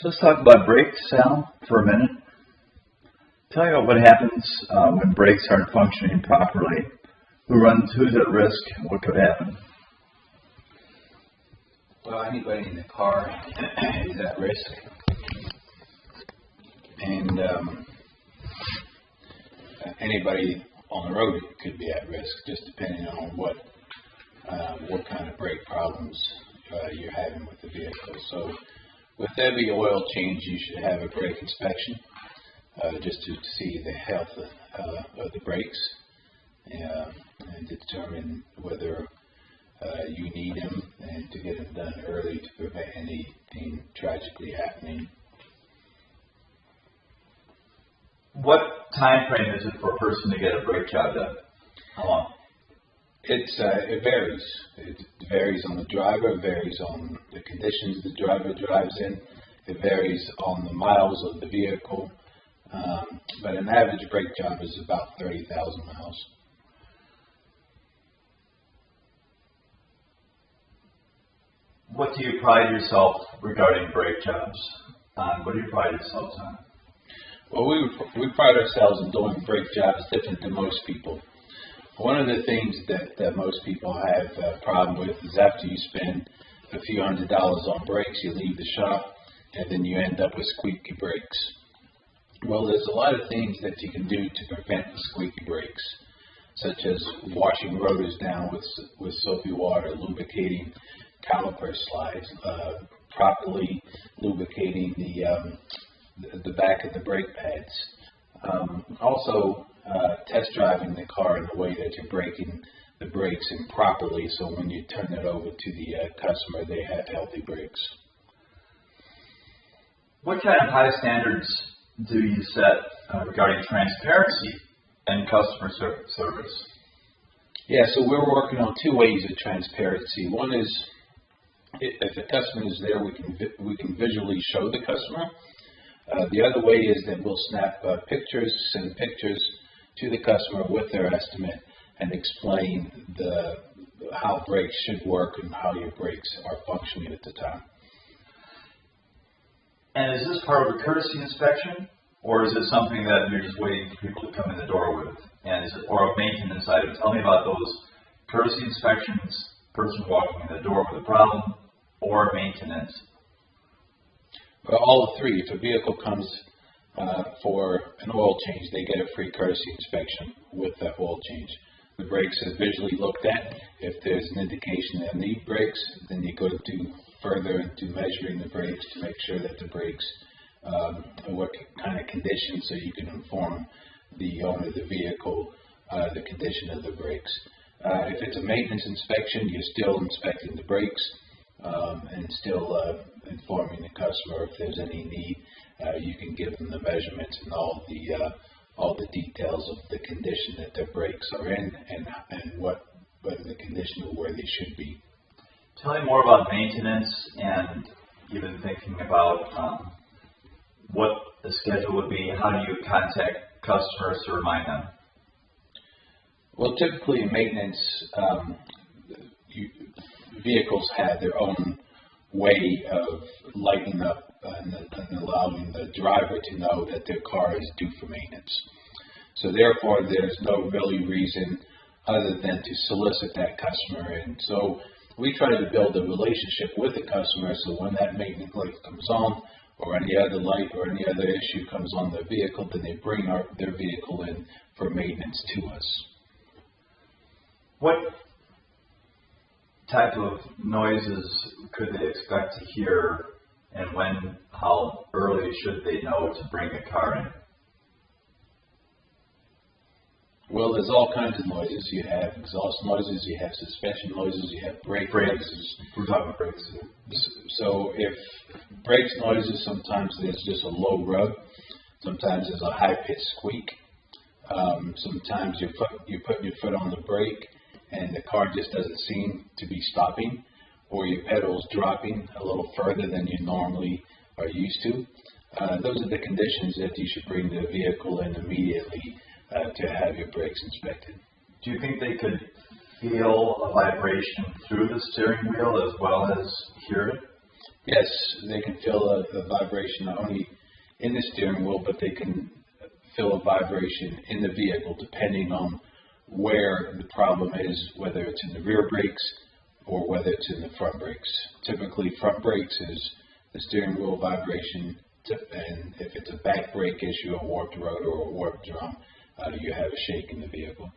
Let's talk about brakes, Sal, for a minute. Tell me about what happens when brakes aren't functioning properly. Who's at risk, and what could happen? Well, anybody in the car is at risk, and anybody on the road could be at risk, just depending on what kind of brake problems you're having with the vehicle. So, with every oil change, you should have a brake inspection, just to see the health of the brakes and determine whether you need them, and to get them done early to prevent anything tragically happening. What time frame is it for a person to get a brake job done? How long? It varies. It varies on the driver. It varies on the conditions the driver drives in. It varies on the miles of the vehicle. But an average brake job is about 30,000 miles. What do you pride yourself regarding brake jobs on? What do you pride yourselves on? Well, we pride ourselves in doing brake jobs different than most people. One of the things that most people have a problem with is after you spend a few $100s on brakes, you leave the shop, and then you end up with squeaky brakes. Well, there's a lot of things that you can do to prevent the squeaky brakes, such as washing rotors down with soapy water, lubricating caliper slides, properly lubricating the back of the brake pads. Also, test driving the car in the way that you're braking the brakes improperly, so when you turn it over to the customer, they have healthy brakes. What kind of high standards do you set regarding transparency and customer service? Yeah, so we're working on two ways of transparency. One is, if the customer is there, we can visually show the customer. The other way is that we'll snap pictures, send pictures to the customer with their estimate, and explain how brakes should work and how your brakes are functioning at the time. And is this part of a courtesy inspection, or is it something that you're just waiting for people to come in the door with? And is it, or a maintenance item? Tell me about those courtesy inspections, person walking in the door with a problem, or maintenance. Well, all three. If a vehicle comes for an oil change, they get a free courtesy inspection with that oil change. The brakes are visually looked at. If there's an indication that need brakes, then you go to further into measuring the brakes to make sure that the brakes what kind of condition, so you can inform the owner of the vehicle the condition of the brakes. If it's a maintenance inspection, you're still inspecting the brakes and still informing the customer if there's any need. You can give them the measurements and all the details of the condition that their brakes are in, and what the condition of where they should be. Tell me more about maintenance, and even thinking about what the schedule would be. How do you contact customers to remind them? Well, typically in maintenance, vehicles have their own way of lighting up and allowing the driver to know that their car is due for maintenance. So therefore, there's no really reason other than to solicit that customer in. So we try to build a relationship with the customer, so when that maintenance light comes on, or any other light or any other issue comes on their vehicle, then they bring their vehicle in for maintenance to us. What type of noises could they expect to hear, and how early should they know to bring a car in? Well, there's all kinds of noises. You have exhaust noises, you have suspension noises, you have brake noises. We're talking brakes. So if brakes noises, sometimes there's just a low rub. Sometimes there's a high-pitched squeak. Sometimes you're putting your foot on the brake and the car just doesn't seem to be stopping, or your pedal's dropping a little further than you normally are used to. Those are the conditions that you should bring the vehicle in immediately to have your brakes inspected. Do you think they could feel a vibration through the steering wheel as well as hear it? Yes, they can feel a vibration not only in the steering wheel, but they can feel a vibration in the vehicle depending on where the problem is, whether it's in the rear brakes or whether it's in the front brakes. Typically, front brakes is the steering wheel vibration, and if it's a back brake issue, a warped rotor or a warped drum, you have a shake in the vehicle.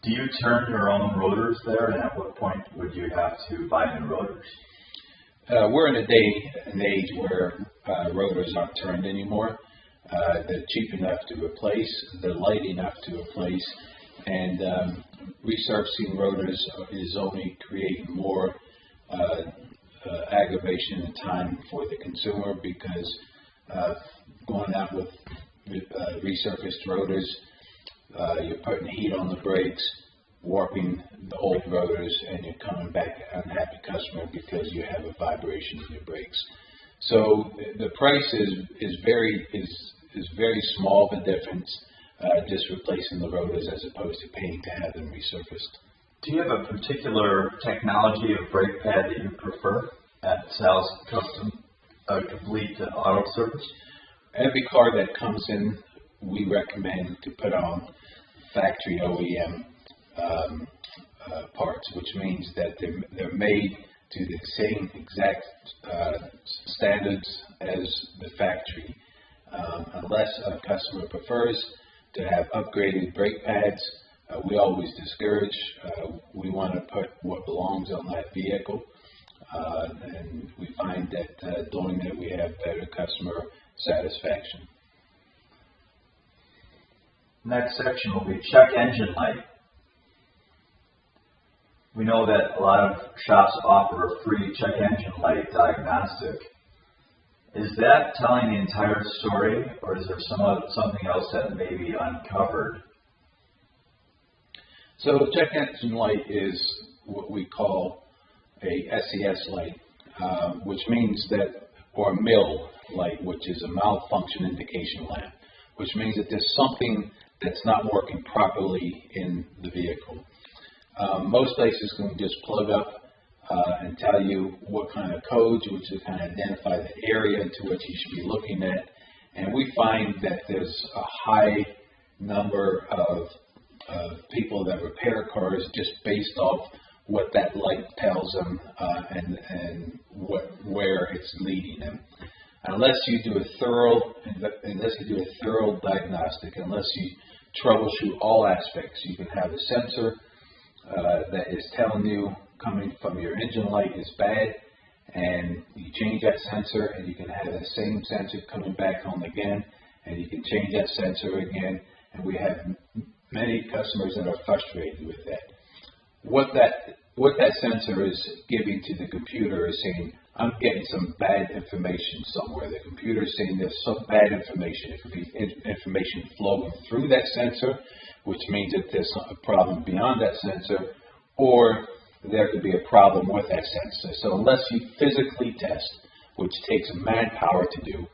Do you turn your own rotors there, and at what point would you have to buy new rotors? We're in a day and age where rotors aren't turned anymore. They're cheap enough to replace, they're light enough to replace, and resurfacing rotors is only creating more aggravation and time for the consumer, because going out with resurfaced rotors, you're putting heat on the brakes, warping the old rotors, and you're coming back an unhappy customer because you have a vibration in your brakes. So the price is very small, the difference, just replacing the rotors as opposed to paying to have them resurfaced. Do you have a particular technology of brake pad that you prefer at Sal's Custom Complete Auto Service? Every car that comes in, we recommend to put on factory OEM parts, which means that they're made to the same exact standards as the factory. Unless a customer prefers to have upgraded brake pads, we always discourage. We want to put what belongs on that vehicle, and we find that doing that we have better customer satisfaction. Next section will be check engine light. We know that a lot of shops offer a free check engine light diagnostic. Is that telling the entire story, or is there something else that may be uncovered? So the check engine light is what we call a SES light, which means that, or a MIL light, which is a malfunction indication lamp, which means that there's something that's not working properly in the vehicle. Most places can just plug up and tell you what kind of codes, which will kind of identify the area into which you should be looking at. And we find that there's a high number of people that repair cars just based off what that light tells them and where it's leading them. Unless you do a thorough diagnostic, unless you troubleshoot all aspects, you can have a sensor that is telling you coming from your engine light is bad, and you change that sensor, and you can have the same sensor coming back on again, and you can change that sensor again, and we have many customers that are frustrated with that. What that sensor is giving to the computer is saying, I'm getting some bad information somewhere. The computer is saying there's some bad information. It could be information flowing through that sensor, which means that there's a problem beyond that sensor, or there could be a problem with that sensor. So unless you physically test, which takes manpower to do,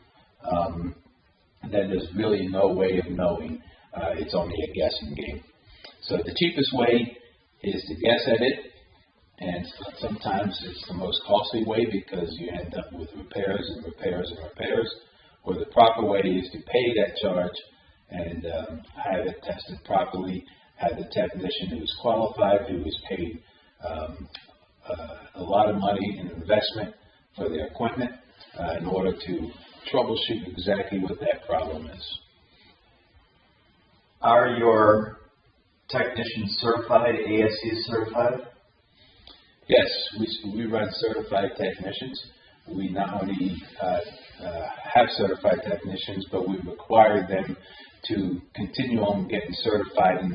then there's really no way of knowing. It's only a guessing game. So the cheapest way is to guess at it, and sometimes it's the most costly way because you end up with repairs and repairs and repairs. Or the proper way is to pay that charge and have it tested properly, have the technician who is qualified, who is paid a lot of money in investment for their equipment in order to troubleshoot exactly what that problem is. Are your technicians certified, ASE certified? Yes, we run certified technicians. We not only have certified technicians, but we require them to continue on getting certified in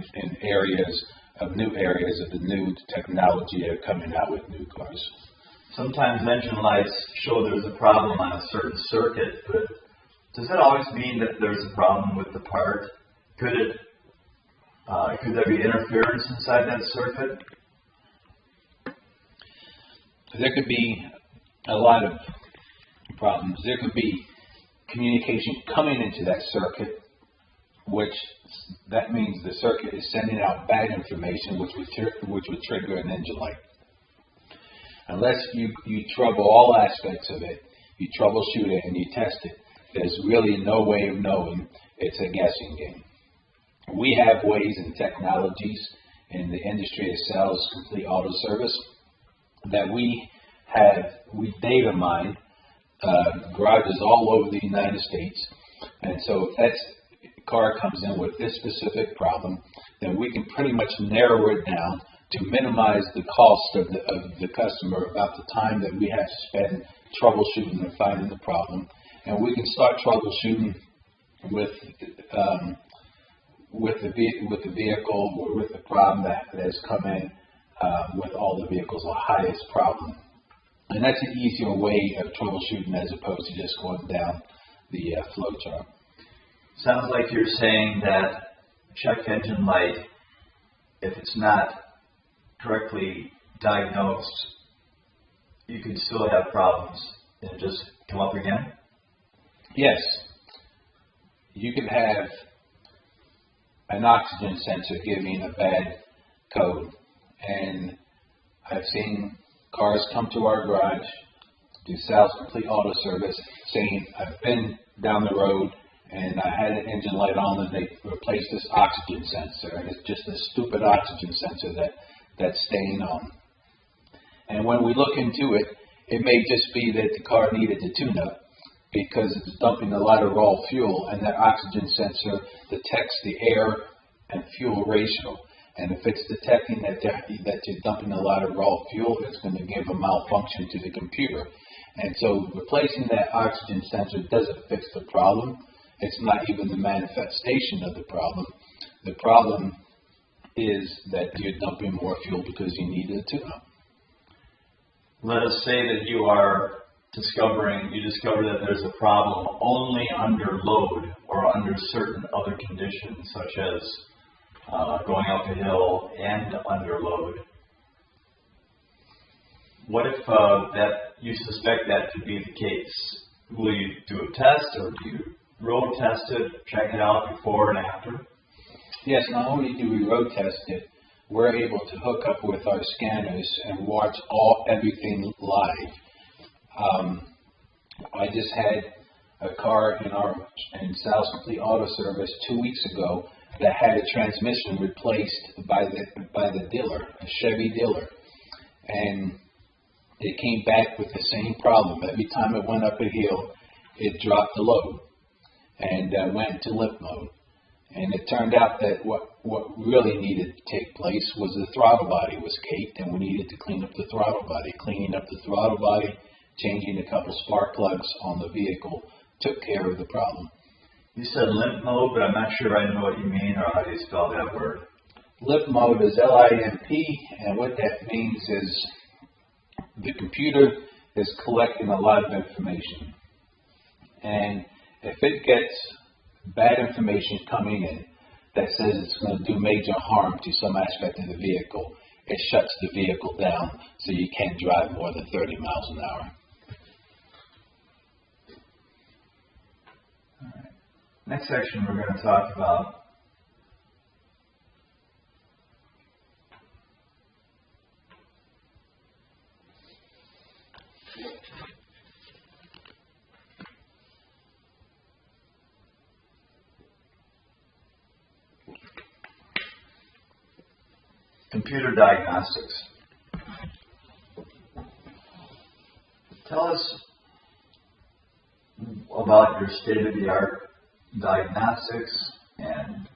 new areas of the new technology that are coming out with new cars. Sometimes engine lights show there's a problem on a certain circuit, but does that always mean that there's a problem with the part? Could there be interference inside that circuit? There could be a lot of problems. There could be communication coming into that circuit, which that means the circuit is sending out bad information, which would trigger an engine light. Unless you trouble all aspects of it, you troubleshoot it, and you test it. There's really no way of knowing. It's a guessing game. We have ways and technologies in the industry that sells complete auto service that we data mine garages all over the United States. And so if that car comes in with this specific problem, then we can pretty much narrow it down to minimize the cost of the customer about the time that we have to spend troubleshooting and finding the problem. And we can start troubleshooting with the vehicle or with the problem that has come in with all the vehicles, the highest problem. And that's an easier way of troubleshooting as opposed to just going down the flow chart. Sounds like you're saying that check engine light, if it's not correctly diagnosed, you can still have problems and just come up again? Yes. You can have an oxygen sensor giving a bad code. And I've seen cars come to our garage, do Sal's Complete Auto Service, saying, I've been down the road and I had an engine light on and they replaced this oxygen sensor. And it's just a stupid oxygen sensor that's staying on. And when we look into it, it may just be that the car needed a tune-up because it's dumping a lot of raw fuel, and that oxygen sensor detects the air and fuel ratio. And if it's detecting that you're dumping a lot of raw fuel, it's going to give a malfunction to the computer. And so replacing that oxygen sensor doesn't fix the problem. It's not even the manifestation of the problem. The problem is that you're dumping more fuel because you need a tune-up. Let us say that you discover that there's a problem only under load or under certain other conditions, such as going up a hill and under load. What if that you suspect that to be the case? Will you do a test, or do you road test it, check it out before and after? Yes, not only do we road test it, we're able to hook up with our scanners and watch everything live. I just had a car in Sal's Complete Auto Service 2 weeks ago that had a transmission replaced by the dealer, a Chevy dealer, and it came back with the same problem. Every time it went up a hill, it dropped the load and went into limp mode. And it turned out that what really needed to take place was the throttle body was caked, and we needed to clean up the throttle body. Cleaning up the throttle body, changing a couple spark plugs on the vehicle took care of the problem. You said limp mode, but I'm not sure I know what you mean or how do you spell that word. Limp mode is L-I-M-P, and what that means is the computer is collecting a lot of information. And if it gets bad information coming in that says it's going to do major harm to some aspect of the vehicle, it shuts the vehicle down so you can't drive more than 30 miles an hour. All right. Next section we're going to talk about computer diagnostics. Tell us about your state-of-the-art diagnostics and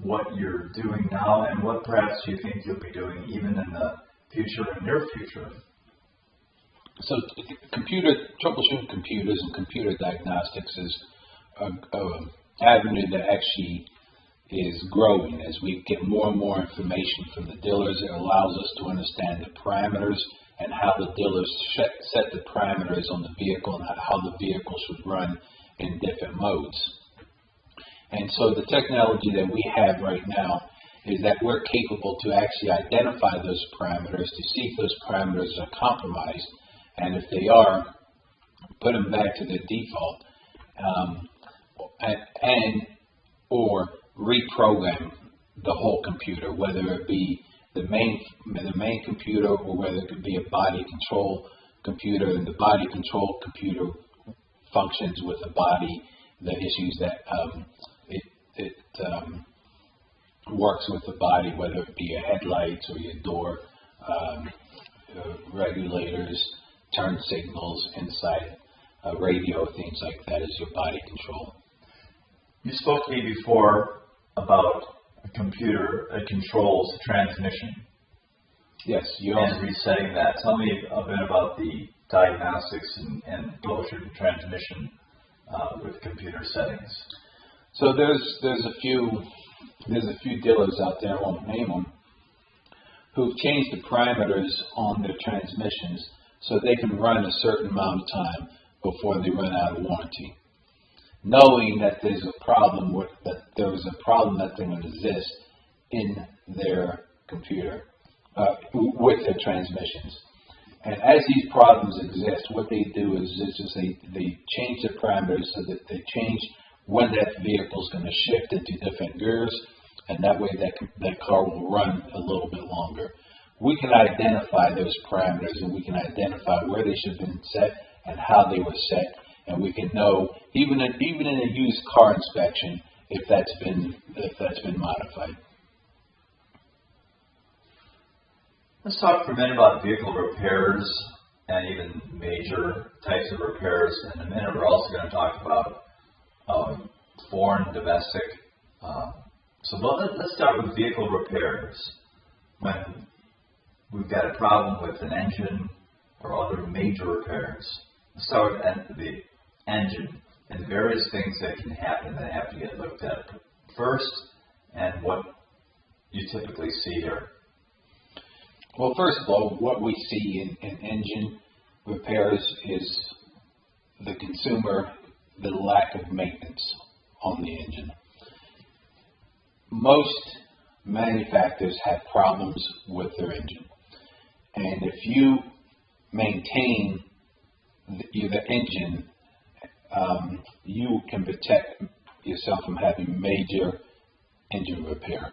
what you're doing now and what perhaps you think you'll be doing even in the future and near future. So troubleshooting computers and computer diagnostics is an avenue that actually is growing as we get more and more information from the dealers. It allows us to understand the parameters and how the dealers set the parameters on the vehicle and how the vehicle should run in different modes. And so the technology that we have right now is that we're capable to actually identify those parameters, to see if those parameters are compromised, and if they are, put them back to the default, or reprogram the whole computer, whether it be the main computer or whether it could be a body control computer, and the body control computer functions with the body, the issues that it works with the body, whether it be your headlights or your door regulators, turn signals inside radio, things like that is your body control. You spoke to me before about a computer that controls transmission. Yes, and resetting that. Tell me a bit about the diagnostics and troubleshooting transmission with computer settings. So there's a few dealers out there, I won't name them, who've changed the parameters on their transmissions so they can run a certain amount of time before they run out of warranty, knowing that there's a problem that's going to exist in their computer with their transmissions. And as these problems exist, what they do is they change the parameters so that they change when that vehicle is going to shift into different gears, and that way that car will run a little bit longer. We can identify those parameters, and we can identify where they should have been set and how they were set, and we can know even in a used car inspection if that's been modified. Let's talk for a minute about vehicle repairs and even major types of repairs. In a minute, we're also going to talk about foreign, domestic. So let's start with vehicle repairs. When we've got a problem with an engine or other major repairs, let's start with the engine and the various things that can happen that have to get looked at first, and what you typically see here. Well, first of all, what we see in engine repairs is the lack of maintenance on the engine. Most manufacturers have problems with their engine, and if you maintain the engine, you can protect yourself from having major engine repair.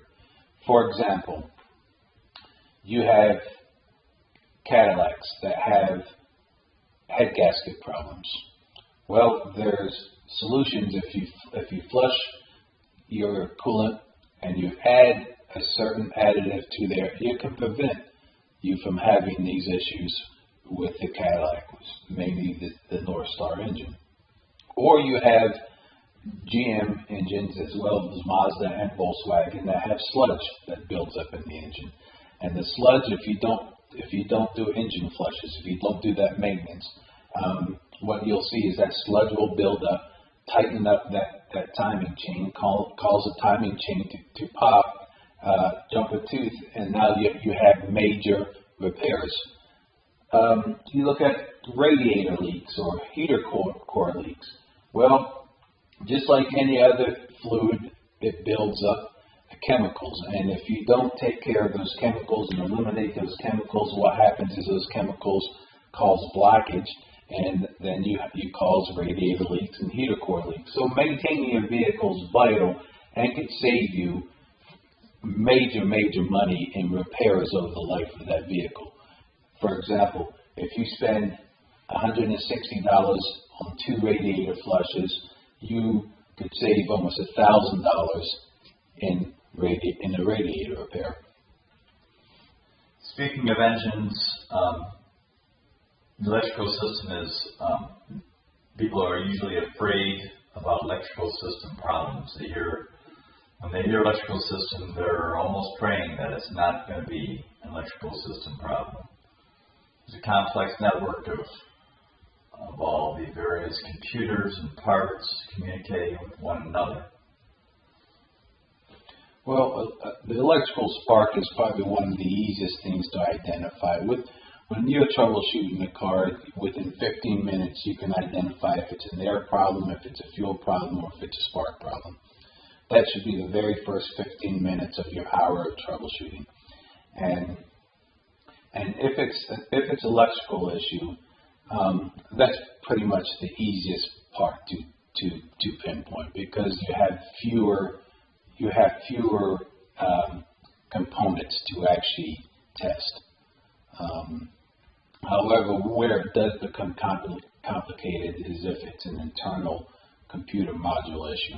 For example, you have Cadillacs that have head gasket problems. Well, there's solutions. If you flush your coolant and you add a certain additive to there, it can prevent you from having these issues with the Cadillac, maybe the North Star engine. Or you have GM engines as well as Mazda and Volkswagen that have sludge that builds up in the engine. And the sludge, if you don't do engine flushes, if you don't do that maintenance, what you'll see is that sludge will build up, tighten up that timing chain, cause the timing chain to pop, jump a tooth, and now you have major repairs. You look at radiator leaks or heater core leaks. Well, just like any other fluid, it builds up chemicals, and if you don't take care of those chemicals and eliminate those chemicals, what happens is those chemicals cause blockage, and then you cause radiator leaks and heater core leaks. So maintaining your vehicle is vital and can save you major money in repairs over the life of that vehicle. For example, if you spend $160 on 2 radiator flushes, you could save almost $1,000 in a radiator repair. Speaking of engines, the electrical system is, people are usually afraid about electrical system problems. When they hear electrical system, they're almost praying that it's not going to be an electrical system problem. There's a complex network of all the various computers and parts communicating with one another. Well, the electrical spark is probably one of the easiest things to identify. When you're troubleshooting a car, within 15 minutes you can identify if it's an air problem, if it's a fuel problem, or if it's a spark problem. That should be the very first 15 minutes of your hour of troubleshooting. And if it's electrical issue, that's pretty much the easiest part to pinpoint, because you have fewer components to actually test. However, where it does become complicated is if it's an internal computer module issue.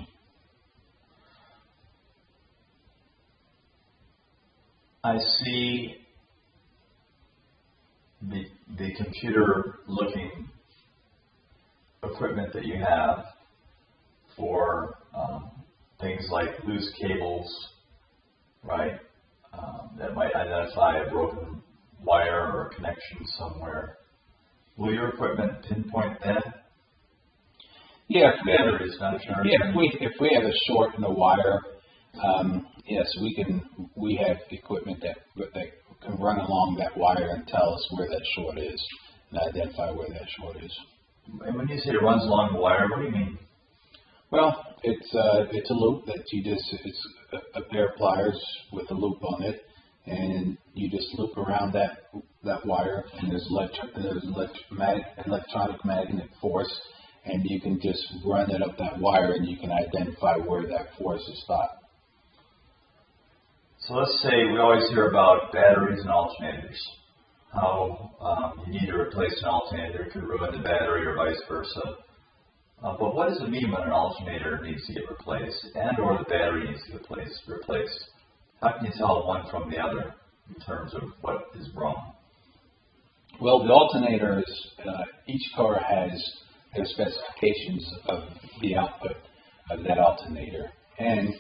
I see the computer-looking equipment that you have for things like loose cables, right? That might identify a broken wire or a connection somewhere. Will your equipment pinpoint that? Yeah, if we have a short in the wire, yes, we have equipment that can run along that wire and tell us where that short is and identify where that short is. And when you say it runs along the wire, what do you mean? Well, it's a loop that it's a pair of pliers with a loop on it, and you just loop around that wire, and there's electronic magnetic force, and you can just run it up that wire, and you can identify where that force is stopped. So let's say we always hear about batteries and alternators. How you need to replace an alternator could ruin the battery or vice versa. But what does it mean when an alternator needs to get replaced and or the battery needs to get replaced? How can you tell one from the other in terms of what is wrong? Well, the alternators, each car has their specifications of the output of that alternator. And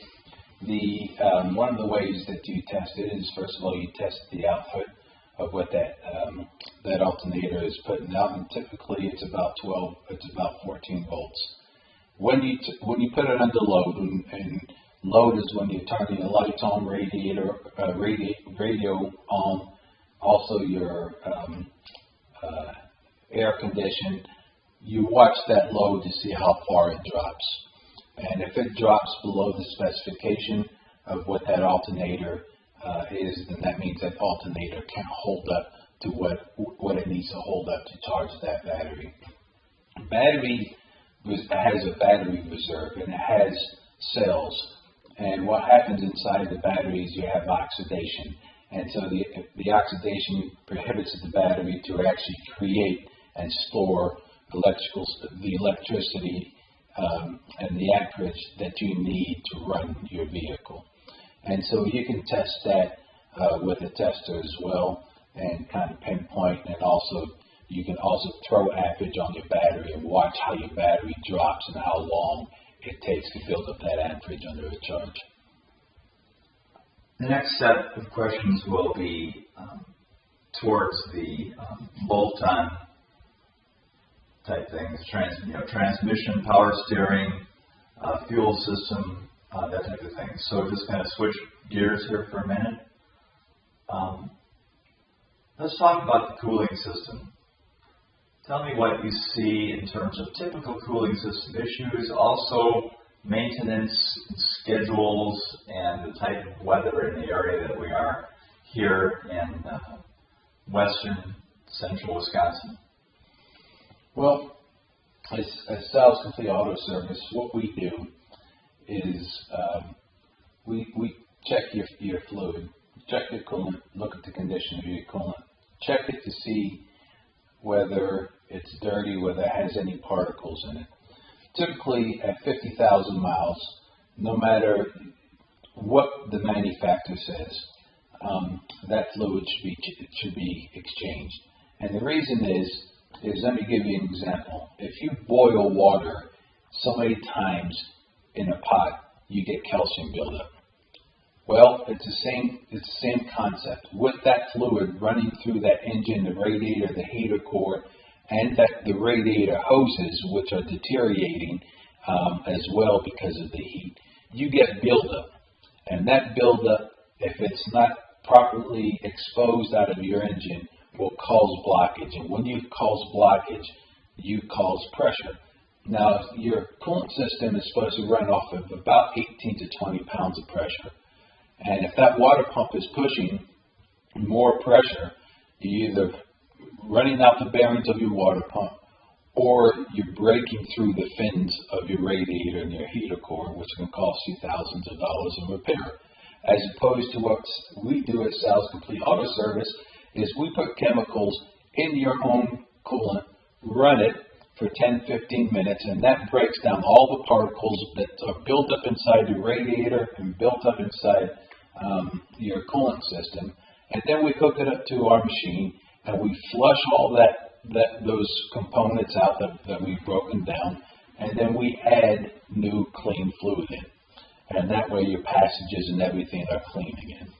one of the ways that you test it is, first of all, you test the output of what that alternator is putting out, and typically it's about 14 volts. When you put it under load, and load is when you're turning the lights on, radio on, also your air condition, you watch that load to see how far it drops. And if it drops below the specification of what that alternator is, then that means that alternator can't hold up to what it needs to hold up to charge that battery. Battery has a battery reserve, and it has cells. And what happens inside the battery is you have oxidation. And so the oxidation prohibits the battery to actually create and store the electricity and the amperage that you need to run your vehicle. And so you can test that with a tester as well and kind of pinpoint, and also you can also throw amperage on your battery and watch how your battery drops and how long it takes to build up that amperage under a charge. The next set of questions will be towards the bolt-on type things, transmission, power steering, fuel system, that type of thing. So just kind of switch gears here for a minute. Let's talk about the cooling system. Tell me what you see in terms of typical cooling system issues, also maintenance schedules and the type of weather in the area that we are here in western central Wisconsin. Well, as Sal's Complete Auto Service, what we do is we check your fluid, check your coolant, look at the condition of your coolant, check it to see whether it's dirty, whether it has any particles in it. Typically at 50,000 miles, no matter what the manufacturer says, that fluid should be exchanged. And the reason is let me give you an example. If you boil water so many times in a pot, you get calcium buildup. Well, it's the same concept. With that fluid running through that engine, the radiator, the heater core, and the radiator hoses, which are deteriorating as well because of the heat, you get buildup. And that buildup, if it's not properly exposed out of your engine, will cause blockage. And when you cause blockage, you cause pressure. Now, your coolant system is supposed to run off of about 18 to 20 pounds of pressure. And if that water pump is pushing more pressure, you're either running out the bearings of your water pump, or you're breaking through the fins of your radiator and your heater core, which can cost you thousands of dollars in repair. As opposed to what we do at Sal's Complete Auto Service is we put chemicals in your own coolant, run it for 10-15 minutes, and that breaks down all the particles that are built up inside your radiator and built up inside your coolant system. And then we hook it up to our machine, and we flush all those components out that we've broken down, and then we add new clean fluid in. And that way your passages and everything are clean again.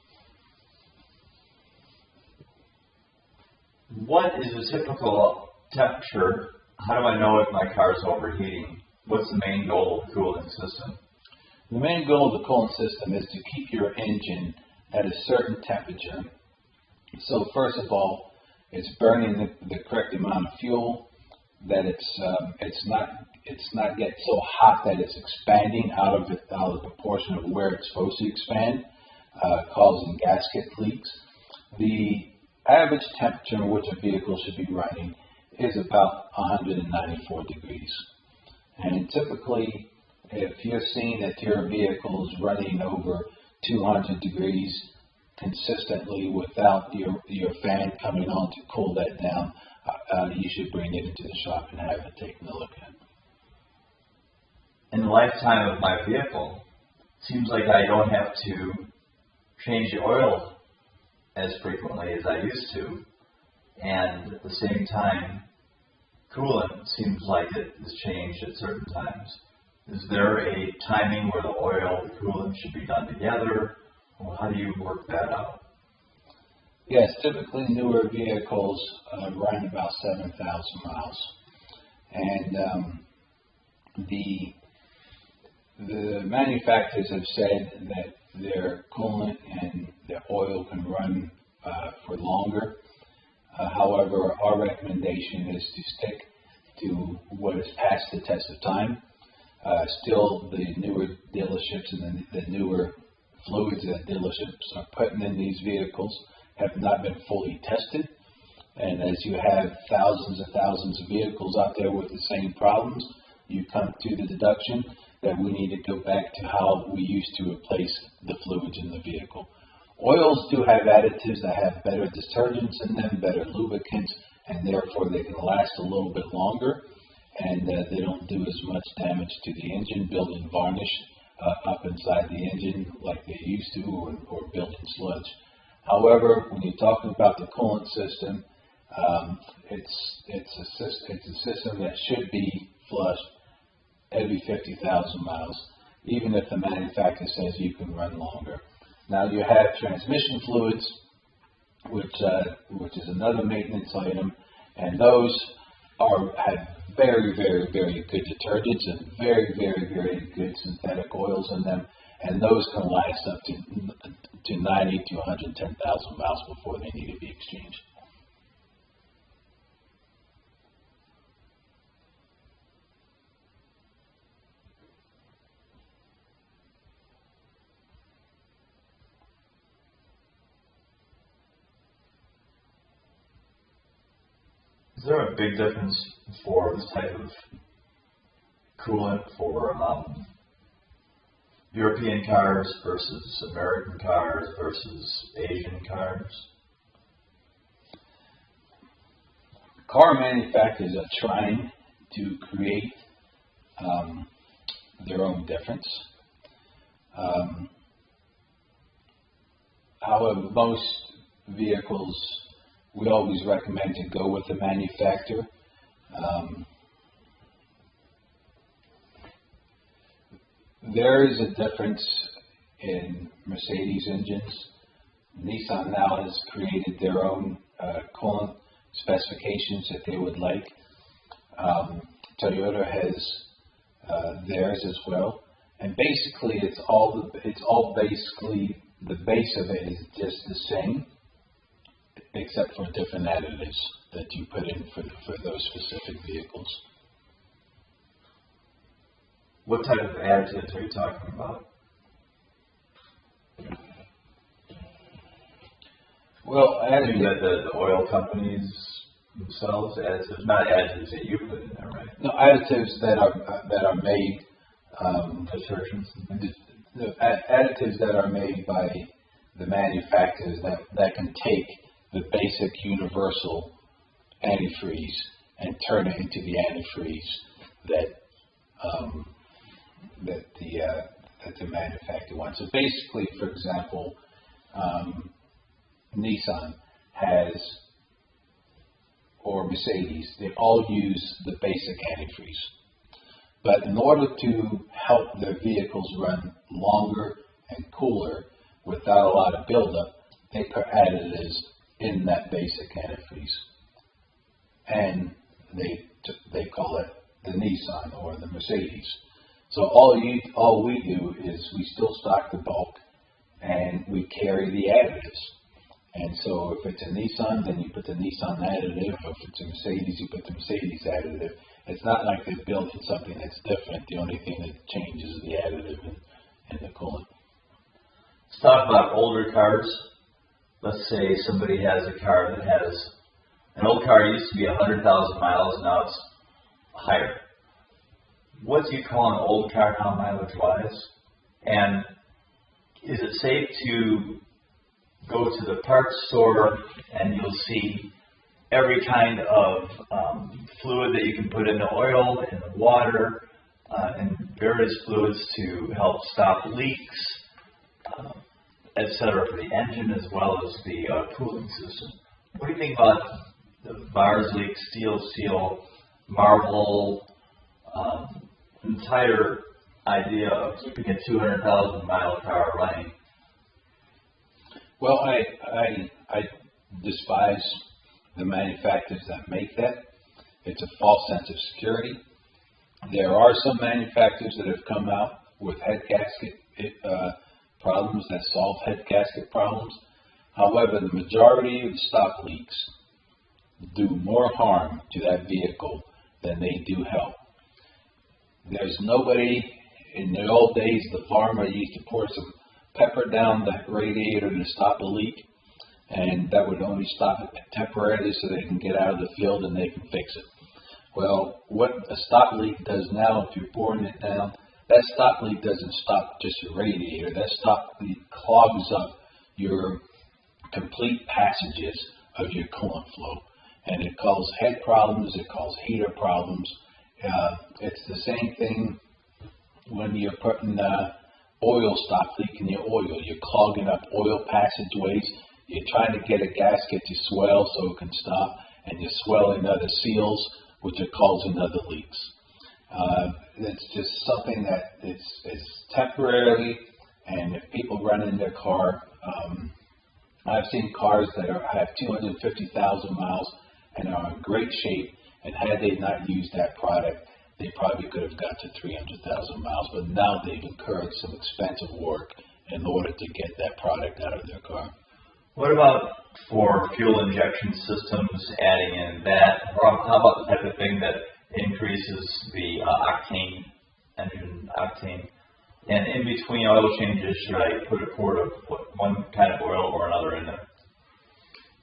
What is a typical temperature? How do I know if my car is overheating? What's the main goal of the cooling system? The main goal of the coolant system is to keep your engine at a certain temperature. So first of all, it's burning the correct amount of fuel, that it's not getting so hot that it's expanding out of the proportion of where it's supposed to expand, causing gasket leaks. The average temperature in which a vehicle should be running is about 194 degrees. And typically, if you're seeing that your vehicle is running over 200 degrees consistently without your fan coming on to cool that down, you should bring it into the shop and have it taken a look at. In the lifetime of my vehicle, it seems like I don't have to change the oil as frequently as I used to, and at the same time, coolant seems like it is changed at certain times. Is there a timing where the oil and the coolant should be done together, or how do you work that out? Yes, typically newer vehicles run about 7,000 miles, and the manufacturers have said that their coolant and their oil can run for longer. However, our recommendation is to stick to what has passed the test of time. Still, the newer dealerships and the newer fluids that dealerships are putting in these vehicles have not been fully tested. And as you have thousands and thousands of vehicles out there with the same problems, you come to the deduction that we need to go back to how we used to replace the fluids in the vehicle. Oils do have additives that have better detergents in them, better lubricants, and therefore they can last a little bit longer, and they don't do as much damage to the engine, building varnish up inside the engine like they used to, or building sludge. However, when you're talking about the coolant system, it's a system that should be flushed every 50,000 miles, even if the manufacturer says you can run longer. Now you have transmission fluids, which is another maintenance item, and those have very, very, very good detergents and very, very, very good synthetic oils in them, and those can last up to 90 to 110,000 miles before they need to be exchanged. Is there a big difference for this type of coolant for European cars versus American cars versus Asian cars? Car manufacturers are trying to create their own difference. However, most vehicles, we always recommend to go with the manufacturer. There is a difference in Mercedes engines. Nissan now has created their own coolant specifications that they would like. Toyota has theirs as well, and basically it's all basically the base of it is just the same, except for different additives that you put in for those specific vehicles. What type of additives are you talking about? Well, additives that the oil companies themselves, additives, not additives that you put in there, right? No, additives that are made, detergents. Additives that are made by the manufacturers that can take the basic universal antifreeze and turn it into the antifreeze that the manufacturer wants. So basically, for example, Nissan has, or Mercedes, they all use the basic antifreeze. But in order to help their vehicles run longer and cooler without a lot of buildup, they put additives in that basic antifreeze. And they call it the Nissan or the Mercedes. So all we do is we still stock the bulk and we carry the additives. And so if it's a Nissan, then you put the Nissan additive. If it's a Mercedes, you put the Mercedes additive. It's not like they're building something that's different. The only thing that changes is the additive and the coolant. Let's talk about older cars. Let's say somebody has a car that has, an old car used to be 100,000 miles, now it's higher. What do you call an old car now mileage-wise? And is it safe to go to the parts store and you'll see every kind of fluid that you can put in the oil, in the water, and various fluids to help stop leaks, etc., for the engine as well as the cooling system? What do you think about the bars leak, steel seal, marble, entire idea of keeping a 200,000 mile car running? Well, I despise the manufacturers that make that. It's a false sense of security. There are some manufacturers that have come out with head gasket problems that solve head gasket problems. However, the majority of the stock leaks do more harm to that vehicle than they do help. There's nobody, in the old days, the farmer used to pour some pepper down the radiator to stop a leak, and that would only stop it temporarily so they can get out of the field and they can fix it. Well, what a stock leak does now, if you're pouring it down, that stock leak doesn't stop just your radiator. That stock leak clogs up your complete passages of your coolant flow, and it causes head problems, it causes heater problems. It's the same thing when you're putting oil stock leak in your oil. You're clogging up oil passageways. You're trying to get a gasket to swell so it can stop, and you're swelling other seals, which are causing other leaks. It's just something that it's temporarily, and if people run in their car, I've seen cars that have 250,000 miles and are in great shape, and had they not used that product, they probably could have got to 300,000 miles, but now they've incurred some expensive work in order to get that product out of their car. What about for fuel injection systems, adding in that? Or how about the type of thing that increases the octane, engine octane? And in between oil changes, should I put a quart of one kind of oil or another in there?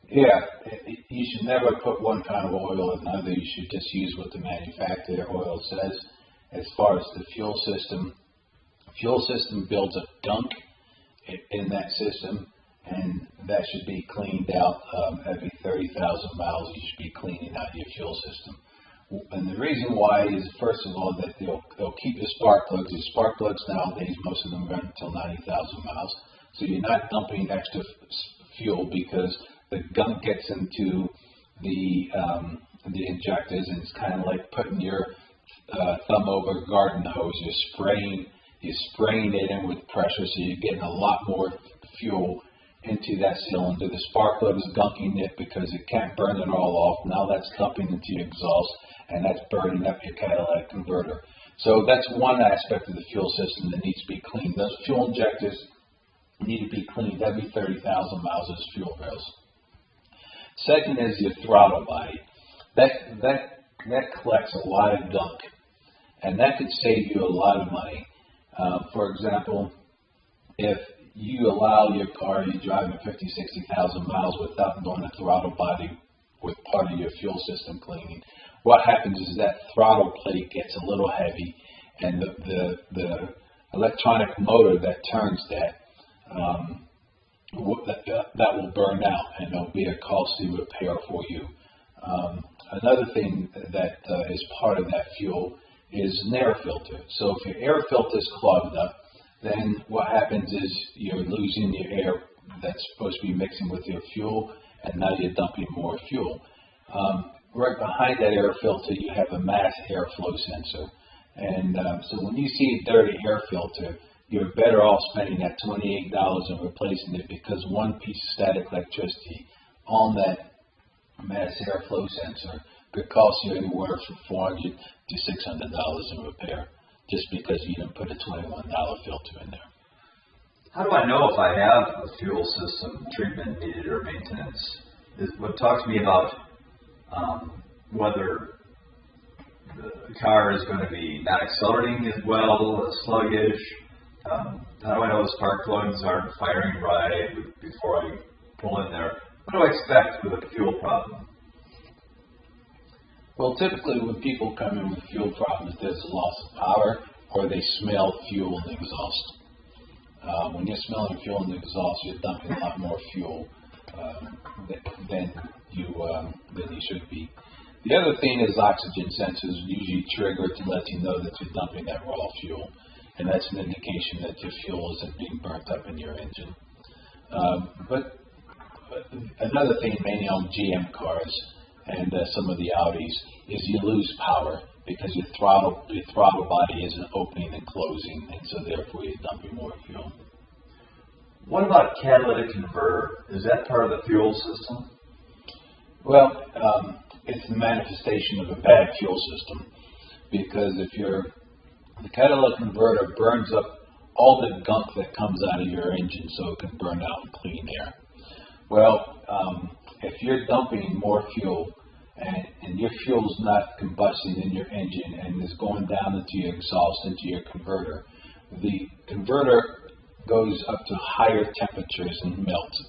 Yeah, you should never put one kind of oil or another. You should just use what the manufacturer oil says. As far as the fuel system builds up gunk in that system, and that should be cleaned out every 30,000 miles. You should be cleaning out your fuel system. And the reason why is, first of all, that they'll keep the spark plugs. The spark plugs nowadays, most of them run until 90,000 miles. So you're not dumping extra fuel because the gunk gets into the injectors, and it's kind of like putting your thumb over a garden hose. You're spraying it in with pressure, so you're getting a lot more fuel into that cylinder. The spark plug is gunking it because it can't burn it all off. Now that's dumping into your exhaust, and that's burning up your catalytic converter. So that's one aspect of the fuel system that needs to be cleaned. Those fuel injectors need to be cleaned every 30,000 miles as fuel barrels. Second is your throttle body. That collects a lot of gunk, and that could save you a lot of money. For example, if you allow your car, you're driving 50, 60,000 miles without doing a throttle body with part of your fuel system cleaning, what happens is that throttle plate gets a little heavy, and the electronic motor that turns that will burn out, and it'll be a costly repair for you. Another thing that is part of that fuel is an air filter. So if your air filter is clogged up, then what happens is you're losing your air that's supposed to be mixing with your fuel, and now you're dumping more fuel. Right behind that air filter, you have a mass airflow sensor. And so when you see a dirty air filter, you're better off spending that $28 and replacing it, because one piece of static electricity on that mass airflow sensor could cost you anywhere from $400 to $600 in repair, just because you didn't put a $21 filter in there. How do I know if I have a fuel system treatment needed or maintenance? Talk to me about whether the car is going to be not accelerating as well, sluggish. How do I know the spark plugs aren't firing right before I pull in there? What do I expect with a fuel problem? Well, typically when people come in with fuel problems, there's a loss of power, or they smell fuel in the exhaust. When you're smelling fuel in the exhaust, you're dumping a lot more fuel than you should be. The other thing is oxygen sensors usually trigger to let you know that you're dumping that raw fuel, and that's an indication that your fuel isn't being burnt up in your engine. But another thing, mainly on GM cars and some of the Audis, is you lose power because your throttle body isn't opening and closing, and so therefore you're dumping more fuel. What about catalytic converter? Is that part of the fuel system? Well, it's the manifestation of a bad fuel system, because if the catalytic converter burns up all the gunk that comes out of your engine so it can burn out in clean air. Well, if you're dumping more fuel and your fuel's not combusting in your engine and is going down into your exhaust, into your converter, the converter goes up to higher temperatures and melts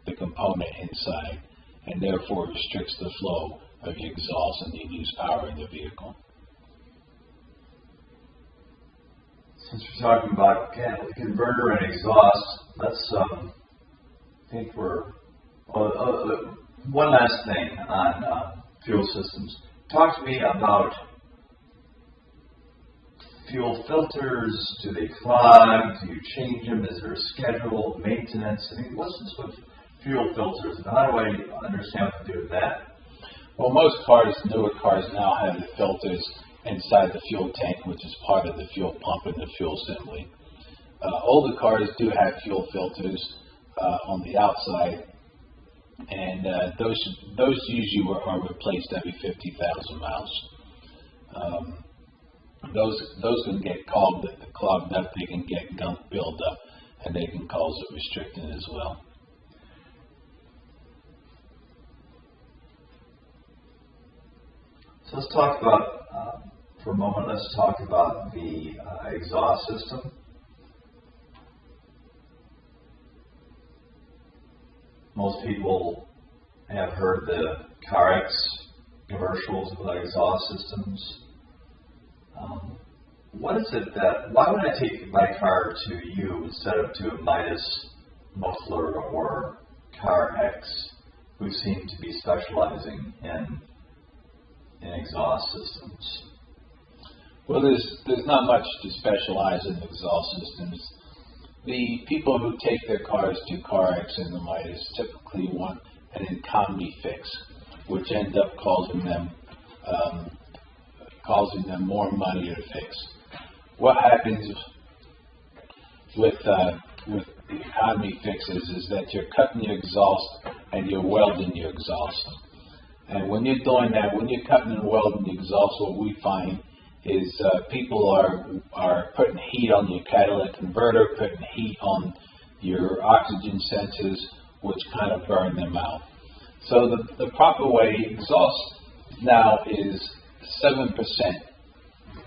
the component inside, and therefore restricts the flow of your exhaust, and you lose power in the vehicle. Since we're talking about catalytic converter and exhaust, let's think one last thing on fuel systems. Talk to me about fuel filters. Do they clog? Do you change them? Is there a schedule, maintenance? I mean, what's this with fuel filters, and how do I understand what to do with that? Well, most cars, newer cars now have the filters inside the fuel tank, which is part of the fuel pump and the fuel assembly. Older cars do have fuel filters on the outside, and those usually are replaced every 50,000 miles. Those can get clogged up, they can get gunk buildup, and they can cause it restricting as well. So let's talk about, for a moment, let's talk about the exhaust system. Most people have heard the CarX commercials with exhaust systems. What is it why would I take my car to you instead of to a Midas muffler or CarX, who seem to be specializing in exhaust systems? Well, there's not much to specialize in exhaust systems. The people who take their cars to CarX and the Midas typically want an economy fix, which ends up causing them more money to fix. What happens with the economy fixes is that you're cutting your exhaust and you're welding your exhaust. And when you're doing that, when you're cutting and welding the exhaust, what we find is people are putting heat on your catalytic converter, putting heat on your oxygen sensors, which kind of burn them out. So the proper way, exhaust now is 7%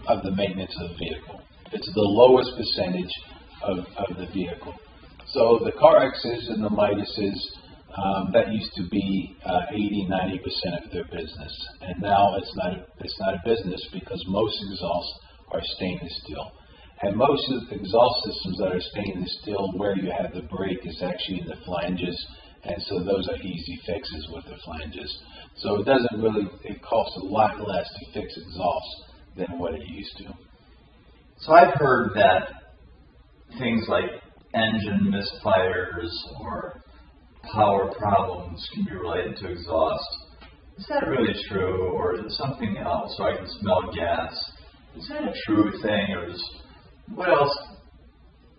of the maintenance of the vehicle. It's the lowest percentage of the vehicle. So the CarXs and the Midases, that used to be 80-90% of their business, and now it's not a business because most exhausts are stainless steel, and most of the exhaust systems that are stainless steel, where you have the brake is actually in the flanges and so those are easy fixes with the flanges. So it doesn't really, it costs a lot less to fix exhaust than what it used to. So I've heard that things like engine misfires or power problems can be related to exhaust. Is that really true, or is it something else? So I can smell gas. Is that a true thing, or just what else?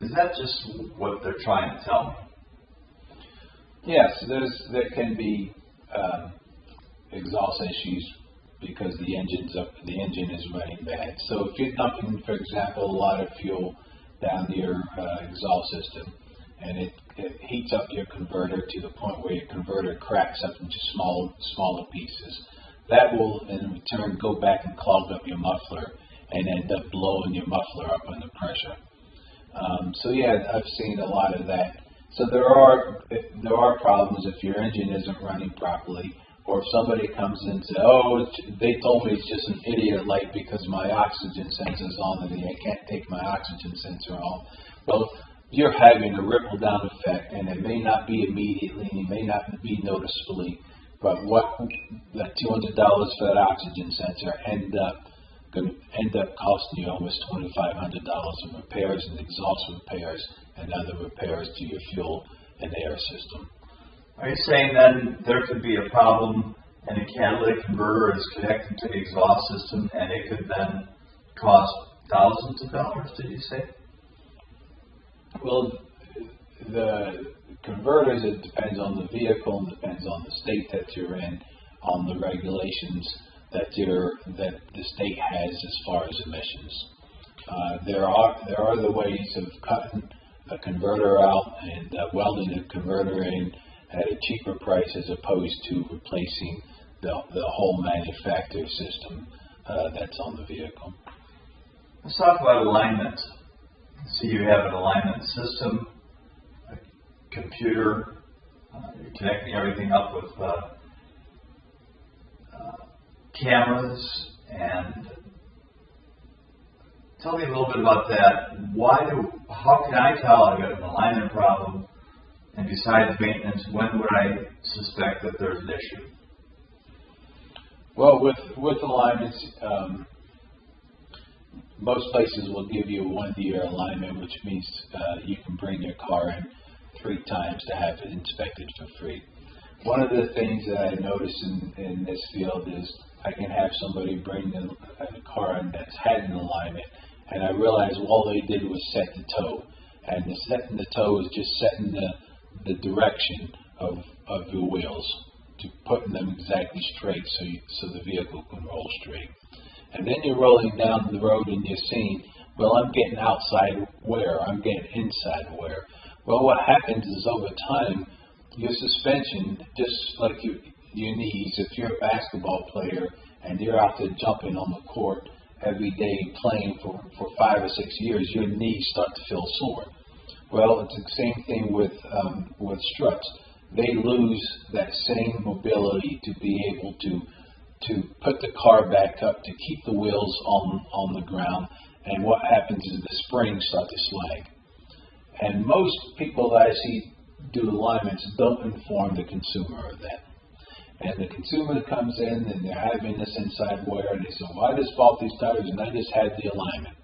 Is that just what they're trying to tell me? Yes, there can be exhaust issues because the engine is running bad. So if you're dumping, for example, a lot of fuel down your exhaust system, and it heats up your converter to the point where your converter cracks up into smaller pieces, that will in return go back and clog up your muffler and end up blowing your muffler up under pressure. So yeah, I've seen a lot of that. So there are problems if your engine isn't running properly, or if somebody comes in and says, "Oh, they told me it's just an idiot light because my oxygen sensor's on and I can't take my oxygen sensor off." Well, you're having a ripple down effect, and it may not be immediately, and it may not be noticeably, but what that $200 for that oxygen sensor end up costing you almost $2,500 in repairs and exhaust repairs and other repairs to your fuel and air system. Are you saying then there could be a problem and a catalytic converter is connected to the exhaust system and it could then cost thousands of dollars, did you say? Well, the converters, it depends on the vehicle and depends on the state that you're in, on the regulations that the state has as far as emissions. There are other ways of cutting a converter out and welding a converter in at a cheaper price as opposed to replacing the whole manufacturer system that's on the vehicle. Let's talk about alignment. So you have an alignment system, a computer, you're connecting everything up with cameras, and tell me a little bit about that. How can I tell I've got an alignment problem? And besides maintenance, when would I suspect that there's an issue? Well, with alignments, most places will give you a 1-year alignment, which means you can bring your car in 3 times to have it inspected for free. One of the things that I notice in this field is I can have somebody bring a car in that's had an alignment, and I realize all they did was set the toe, and the setting the toe is just setting the direction of your wheels to putting them exactly straight so the vehicle can roll straight. And then you're rolling down the road and you're seeing, well, I'm getting outside wear, I'm getting inside wear. Well, what happens is over time, your suspension, just like your knees, if you're a basketball player and you're out there jumping on the court every day playing for 5 or 6 years, your knees start to feel sore. Well, it's the same thing with struts. They lose that same mobility to be able to put the car back up, to keep the wheels on the ground, and what happens is the springs start to slag. And most people that I see do alignments don't inform the consumer of that. And the consumer comes in and they're having this inside wear, and they say, well, I just bought these tires and I just had the alignment.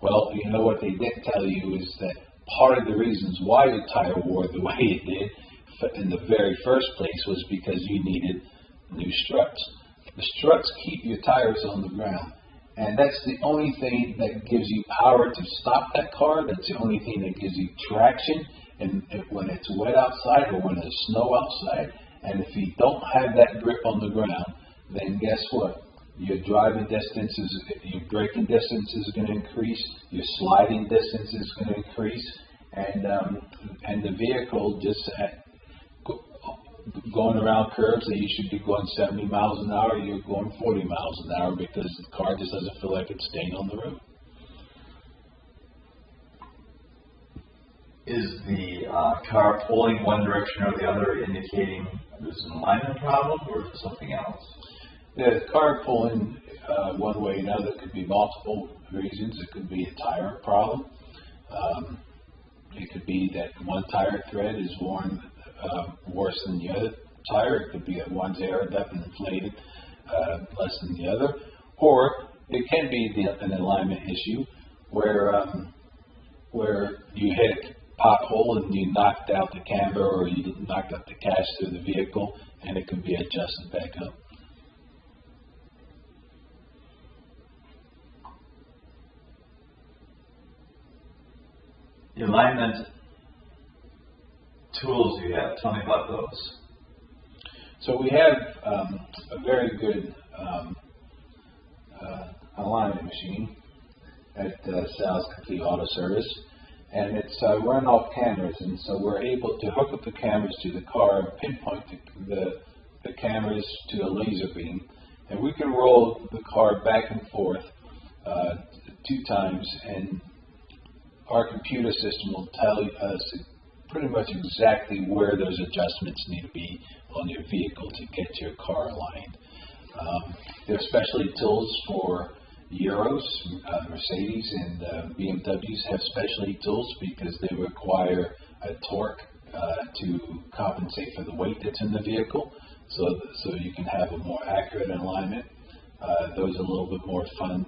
Well, you know what they didn't tell you is that part of the reasons why the tire wore the way it did in the very first place was because you needed new struts. The struts keep your tires on the ground, and that's the only thing that gives you power to stop that car. That's the only thing that gives you traction and when it's wet outside or when there's snow outside. And if you don't have that grip on the ground, then guess what? Your driving distance your braking distance is going to increase, your sliding distance is going to increase, and the vehicle just going around curves that you should be going 70 miles an hour, you're going 40 miles an hour because the car just doesn't feel like it's staying on the road. Is the car pulling one direction or the other indicating there's an alignment problem, or is it something else? The car pulling one way or another could be multiple reasons. It could be a tire problem. It could be that one tire thread is worn worse than the other tire. It could be that one's aired up and inflated less than the other, or it can be an alignment issue where you hit a pothole and you knocked out the camber or you knocked out the cash through the vehicle, and it can be adjusted back up. The alignment tools you have, tell me about those. So we have a very good alignment machine at Sal's Complete Auto Service, and it's run off cameras, and so we're able to hook up the cameras to the car and pinpoint the cameras to a laser beam, and we can roll the car back and forth 2 times, and our computer system will tell us pretty much exactly where those adjustments need to be on your vehicle to get your car aligned. There are specialty tools for Euros, Mercedes and BMWs have specialty tools because they require a torque to compensate for the weight that's in the vehicle, so you can have a more accurate alignment. Those are a little bit more fun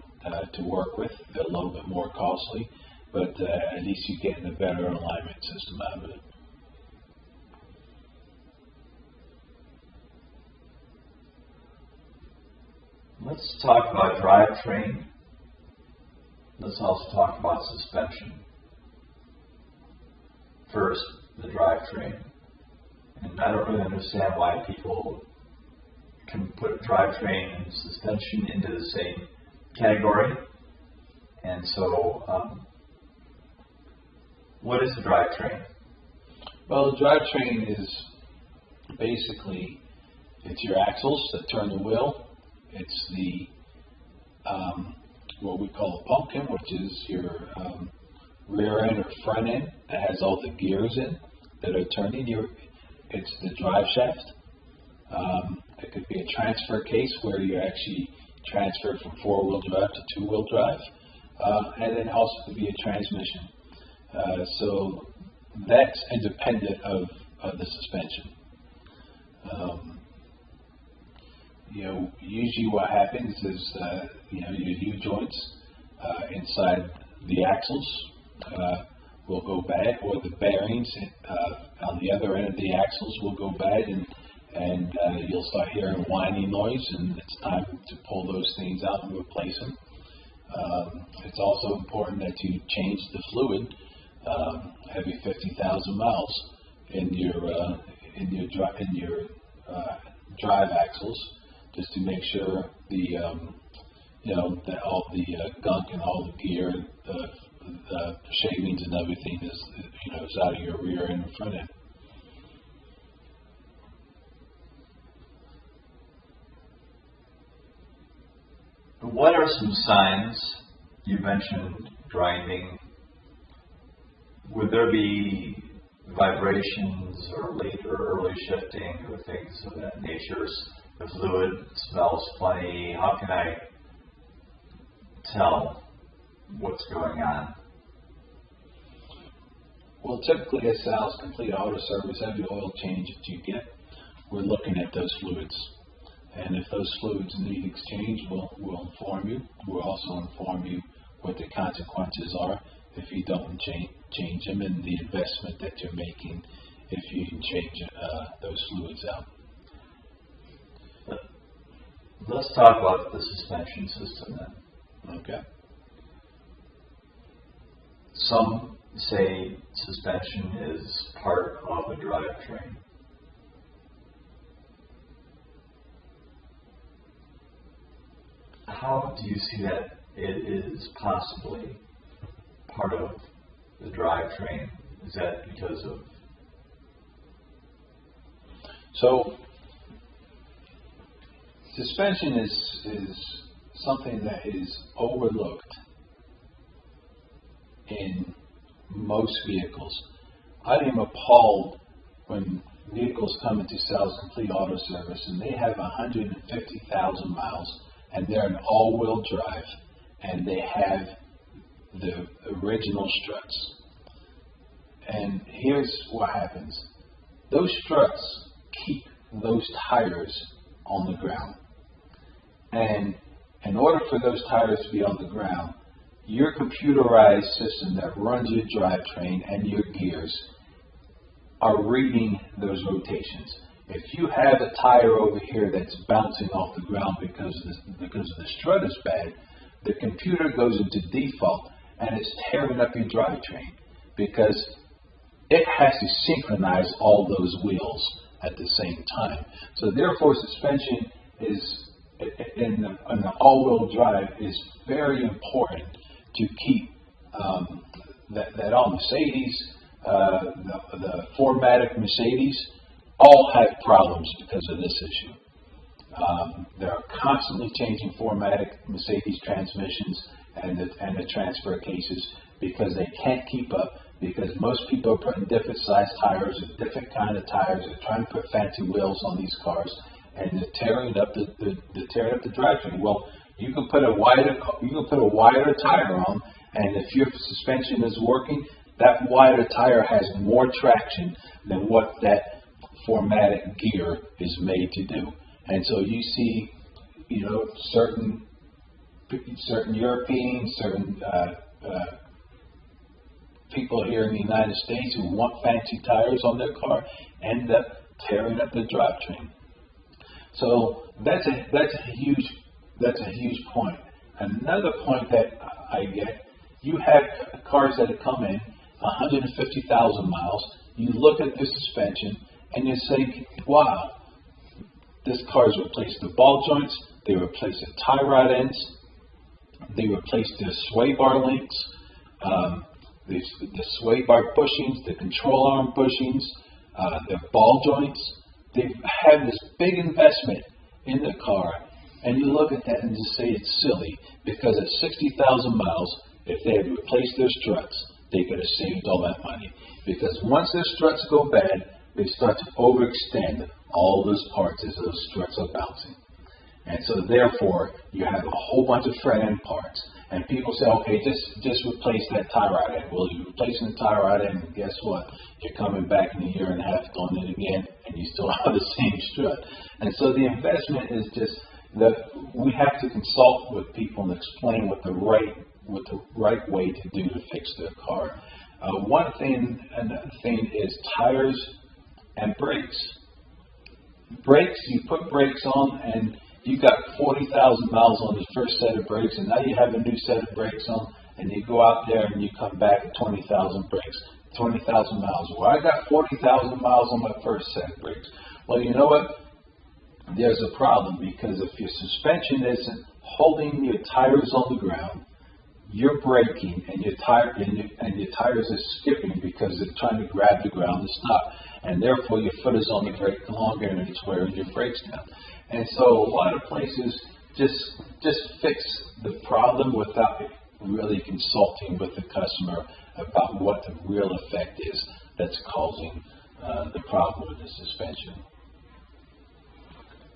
to work with. They're a little bit more costly, but at least you're getting a better alignment system out of it. Let's talk about drivetrain. Let's also talk about suspension. First, the drivetrain. And I don't really understand why people can put drivetrain and suspension into the same category. And so, what is the drivetrain? Well, the drivetrain is basically, it's your axles that turn the wheel. It's the what we call a pumpkin, which is your rear end or front end that has all the gears in that are turning. It's the drive shaft. It could be a transfer case where you actually transfer from 4-wheel drive to 2-wheel drive, and then also could be a transmission. So that's independent of the suspension. Usually what happens is, your U-joints inside the axles will go bad, or the bearings on the other end of the axles will go bad, and you'll start hearing whining noise, and it's time to pull those things out and replace them. It's also important that you change the fluid every 50,000 miles in your drive axles, just to make sure that all the gunk and all the gear, the shavings and everything is out of your rear end and front end. What are some signs? You mentioned grinding. Would there be vibrations or late or early shifting or things of that nature? The fluid smells funny. How can I tell what's going on? Well, typically at Sal's Complete Auto Service, every oil change that you get, we're looking at those fluids. And if those fluids need exchange, we'll inform you. We'll also inform you what the consequences are if you don't change them, and the investment that you're making if you can change those fluids out. Let's talk about the suspension system then. Okay. Some say suspension is part of a drivetrain. How do you see that it is possibly part of the drivetrain? Is that because of... So, suspension is something that is overlooked in most vehicles. I am appalled when vehicles come into Sal's Complete Auto Service and they have 150,000 miles and they're an all-wheel drive and they have the original struts. And here's what happens. those struts keep those tires on the ground. And in order for those tires to be on the ground, your computerized system that runs your drivetrain and your gears are reading those rotations. If you have a tire over here that's bouncing off the ground because the strut is bad, the computer goes into default and it's tearing up your drivetrain because it has to synchronize all those wheels at the same time. So therefore, suspension is in the all-wheel drive is very important to keep that all Mercedes, the 4MATIC Mercedes, all have problems because of this issue. They're constantly changing 4MATIC Mercedes transmissions and the transfer cases because they can't keep up, because most people are putting different size tires or different kind of tires. They're trying to put fancy wheels on these cars, and they're tearing up the drivetrain. Well, you can put a wider tire on, and if your suspension is working, that wider tire has more traction than what that 4MATIC gear is made to do. And so you see, certain Europeans, certain people here in the United States who want fancy tires on their car end up tearing up the drivetrain. So that's a huge point. Another point that I get, you have cars that have come in 150,000 miles. You look at the suspension and you say, wow, this car's replaced the ball joints, they replaced the tie rod ends, they replaced the sway bar links, the sway bar bushings, the control arm bushings, the ball joints. They've had this big investment in the car, and you look at that and just say it's silly, because at 60,000 miles, if they had replaced their struts, they could have saved all that money. Because once their struts go bad, they start to overextend all those parts as those struts are bouncing. And so therefore, you have a whole bunch of front end parts. And people say, okay, just replace that tie rod end. Well, you're replacing the tie rod end, and guess what? You're coming back in a year and a half, going in again, and you still have the same strut. And so the investment is just that we have to consult with people and explain what the right way to do to fix their car. Another thing is tires and brakes. Brakes, you put brakes on, and you got 40,000 miles on the first set of brakes, and now you have a new set of brakes on, and you go out there and you come back at 20,000 miles. Well, I got 40,000 miles on my first set of brakes. Well, you know what? There's a problem, because if your suspension isn't holding your tires on the ground, you're braking, and your tires are skipping because they're trying to grab the ground to stop, and therefore your foot is on the brake longer and it's wearing your brakes down. And so a lot of places just fix the problem without really consulting with the customer about what the real effect is that's causing the problem with the suspension.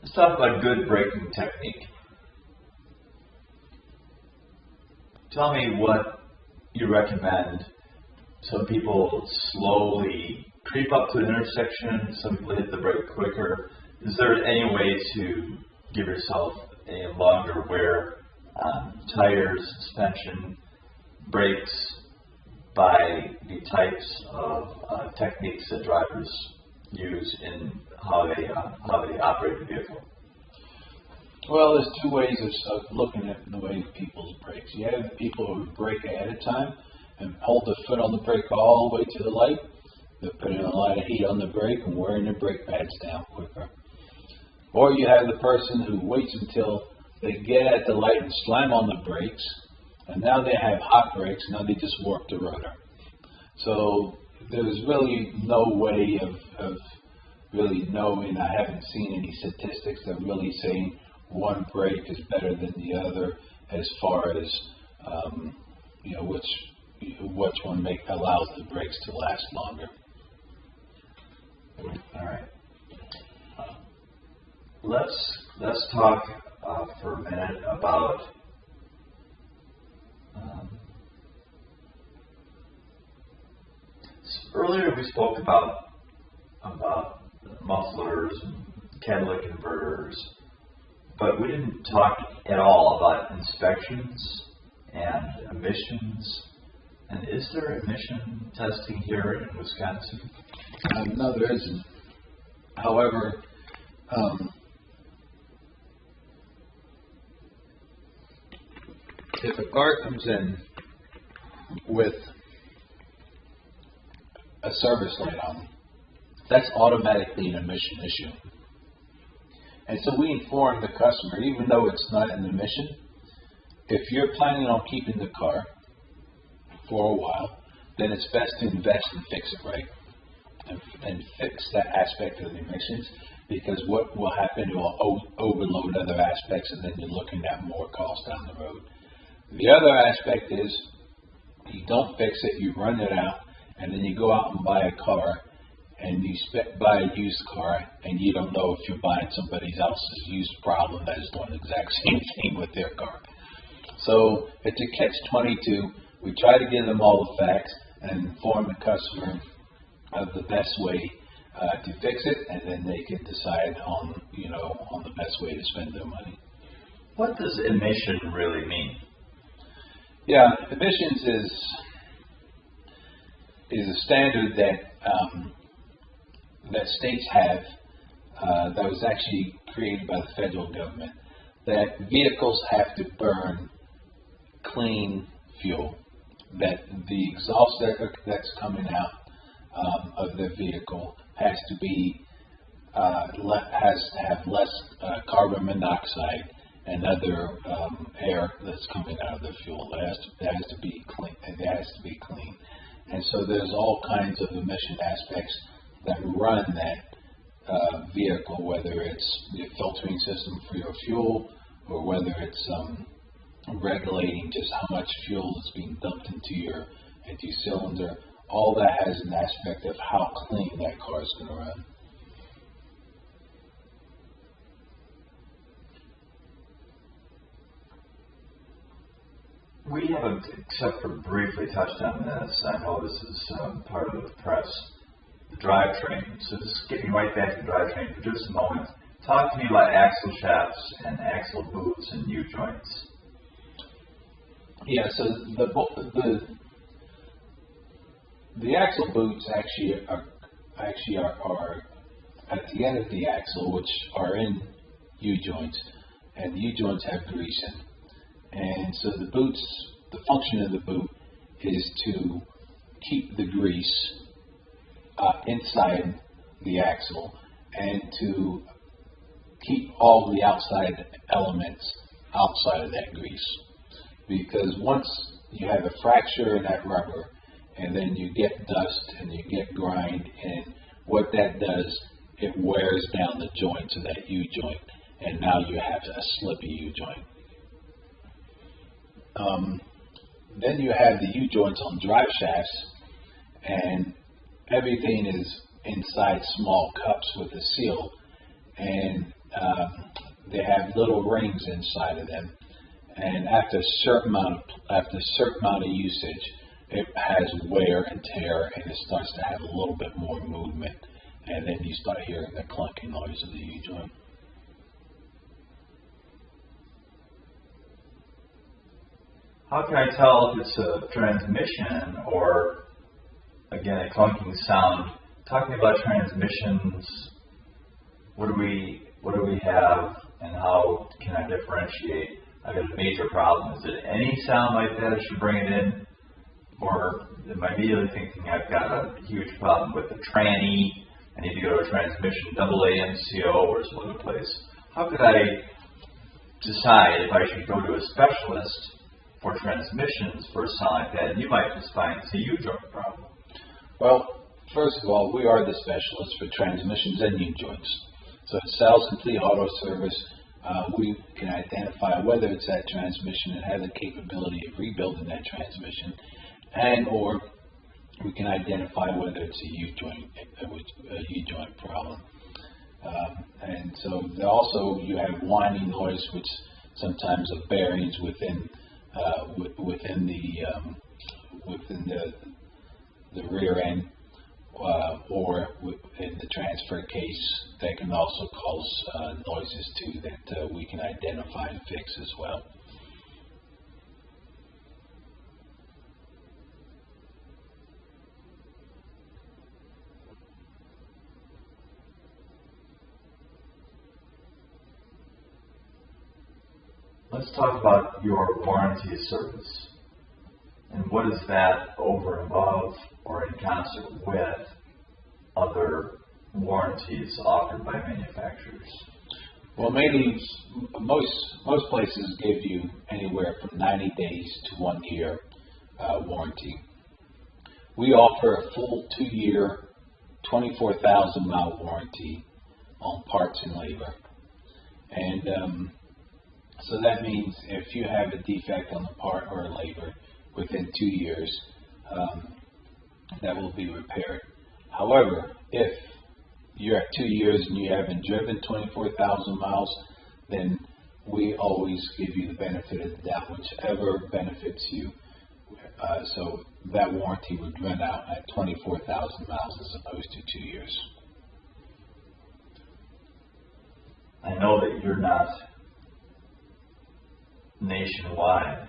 Let's talk about good braking technique. Tell me what you recommend. Some people slowly creep up to an intersection, some people hit the brake quicker. Is there any way to give yourself a longer wear tires, suspension, brakes by the types of techniques that drivers use in how they operate the vehicle? Well, there's two ways of looking at the way people's brakes. You have people who brake ahead of time and hold the foot on the brake all the way to the light. They're putting a lot of heat on the brake and wearing their brake pads down quicker. Or you have the person who waits until they get at the light and slam on the brakes, and now they have hot brakes, now they just work the rotor. So there's really no way of really knowing. I haven't seen any statistics that really saying one brake is better than the other as far as which one allows the brakes to last longer. All right. Let's talk for a minute about earlier we spoke about about mufflers, catalytic converters, but we didn't talk at all about inspections and emissions. And is there emission testing here in Wisconsin? No, there isn't. However, if a car comes in with a service light on, that's automatically an emission issue. And so we inform the customer, even though it's not an emission, if you're planning on keeping the car for a while, then it's best to invest and fix it right. And fix that aspect of the emissions, because what will happen, it will overload other aspects, and then you're looking at more cost down the road. The other aspect is, you don't fix it, you run it out, and then you go out and buy a car, and you buy a used car, and you don't know if you're buying somebody else's used problem that is doing the exact same thing with their car. So it's a catch-22. We try to give them all the facts and inform the customer of the best way to fix it, and then they can decide on the best way to spend their money. What does emission really mean? Yeah, emissions is a standard that states have that was actually created by the federal government, that vehicles have to burn clean fuel, that the exhaust that's coming out of the vehicle has to have less carbon monoxide and other air that's coming out of the fuel. It has to be clean. It has to be clean. And so there's all kinds of emission aspects that run that vehicle, whether it's the filtering system for your fuel, or whether it's regulating just how much fuel is being dumped into your cylinder. All that has an aspect of how clean that car is going to run. We haven't, except for briefly, touched on this. I know this is part of the press, the drivetrain. So just getting right back to the drivetrain for just a moment. Talk to me about axle shafts and axle boots and U-joints. Yeah, so the axle boots actually are at the end of the axle, which are in U-joints, and the U-joints have grease in. And so the boots, the function of the boot is to keep the grease inside the axle and to keep all the outside elements outside of that grease. Because once you have a fracture in that rubber, and then you get dust and you get grind, and what that does, it wears down the joints of that U-joint, and now you have a slippy U-joint. Then you have the U-joints on drive shafts, and everything is inside small cups with a seal, and they have little rings inside of them. And after a certain amount of usage, it has wear and tear, and it starts to have a little bit more movement, and then you start hearing the clunking noise of the U-joint. How can I tell if it's a transmission or, again, a clunking sound? Talking about transmissions, what do we have, and how can I differentiate? I've got a major problem. Is it any sound like that I should bring it in? Or am I immediately thinking I've got a huge problem with the tranny, I need to go to a transmission, AA MCO, or some other place? How could I decide if I should go to a specialist for transmissions for a sound like that? And you might just find it's a U-joint problem. Well, first of all, we are the specialists for transmissions and U-joints. So at Sal's Complete Auto Service, we can identify whether it's that transmission and have the capability of rebuilding that transmission, and or we can identify whether it's a U-joint problem. And so also you have whining noise, which sometimes are bearings within the rear end, or in the transfer case, that can also cause noises too that we can identify and fix as well. Let's talk about your warranty service. And what is that over and above or in concert with other warranties offered by manufacturers? Well, most places give you anywhere from 90 days to 1 year warranty. We offer a full 2-year, 24,000 mile warranty on parts and labor. And so that means if you have a defect on the part or labor within 2 years, that will be repaired. However, if you're at 2 years and you haven't driven 24,000 miles, then we always give you the benefit of the doubt, whichever benefits you. So that warranty would run out at 24,000 miles as opposed to 2 years. I know that you're not nationwide.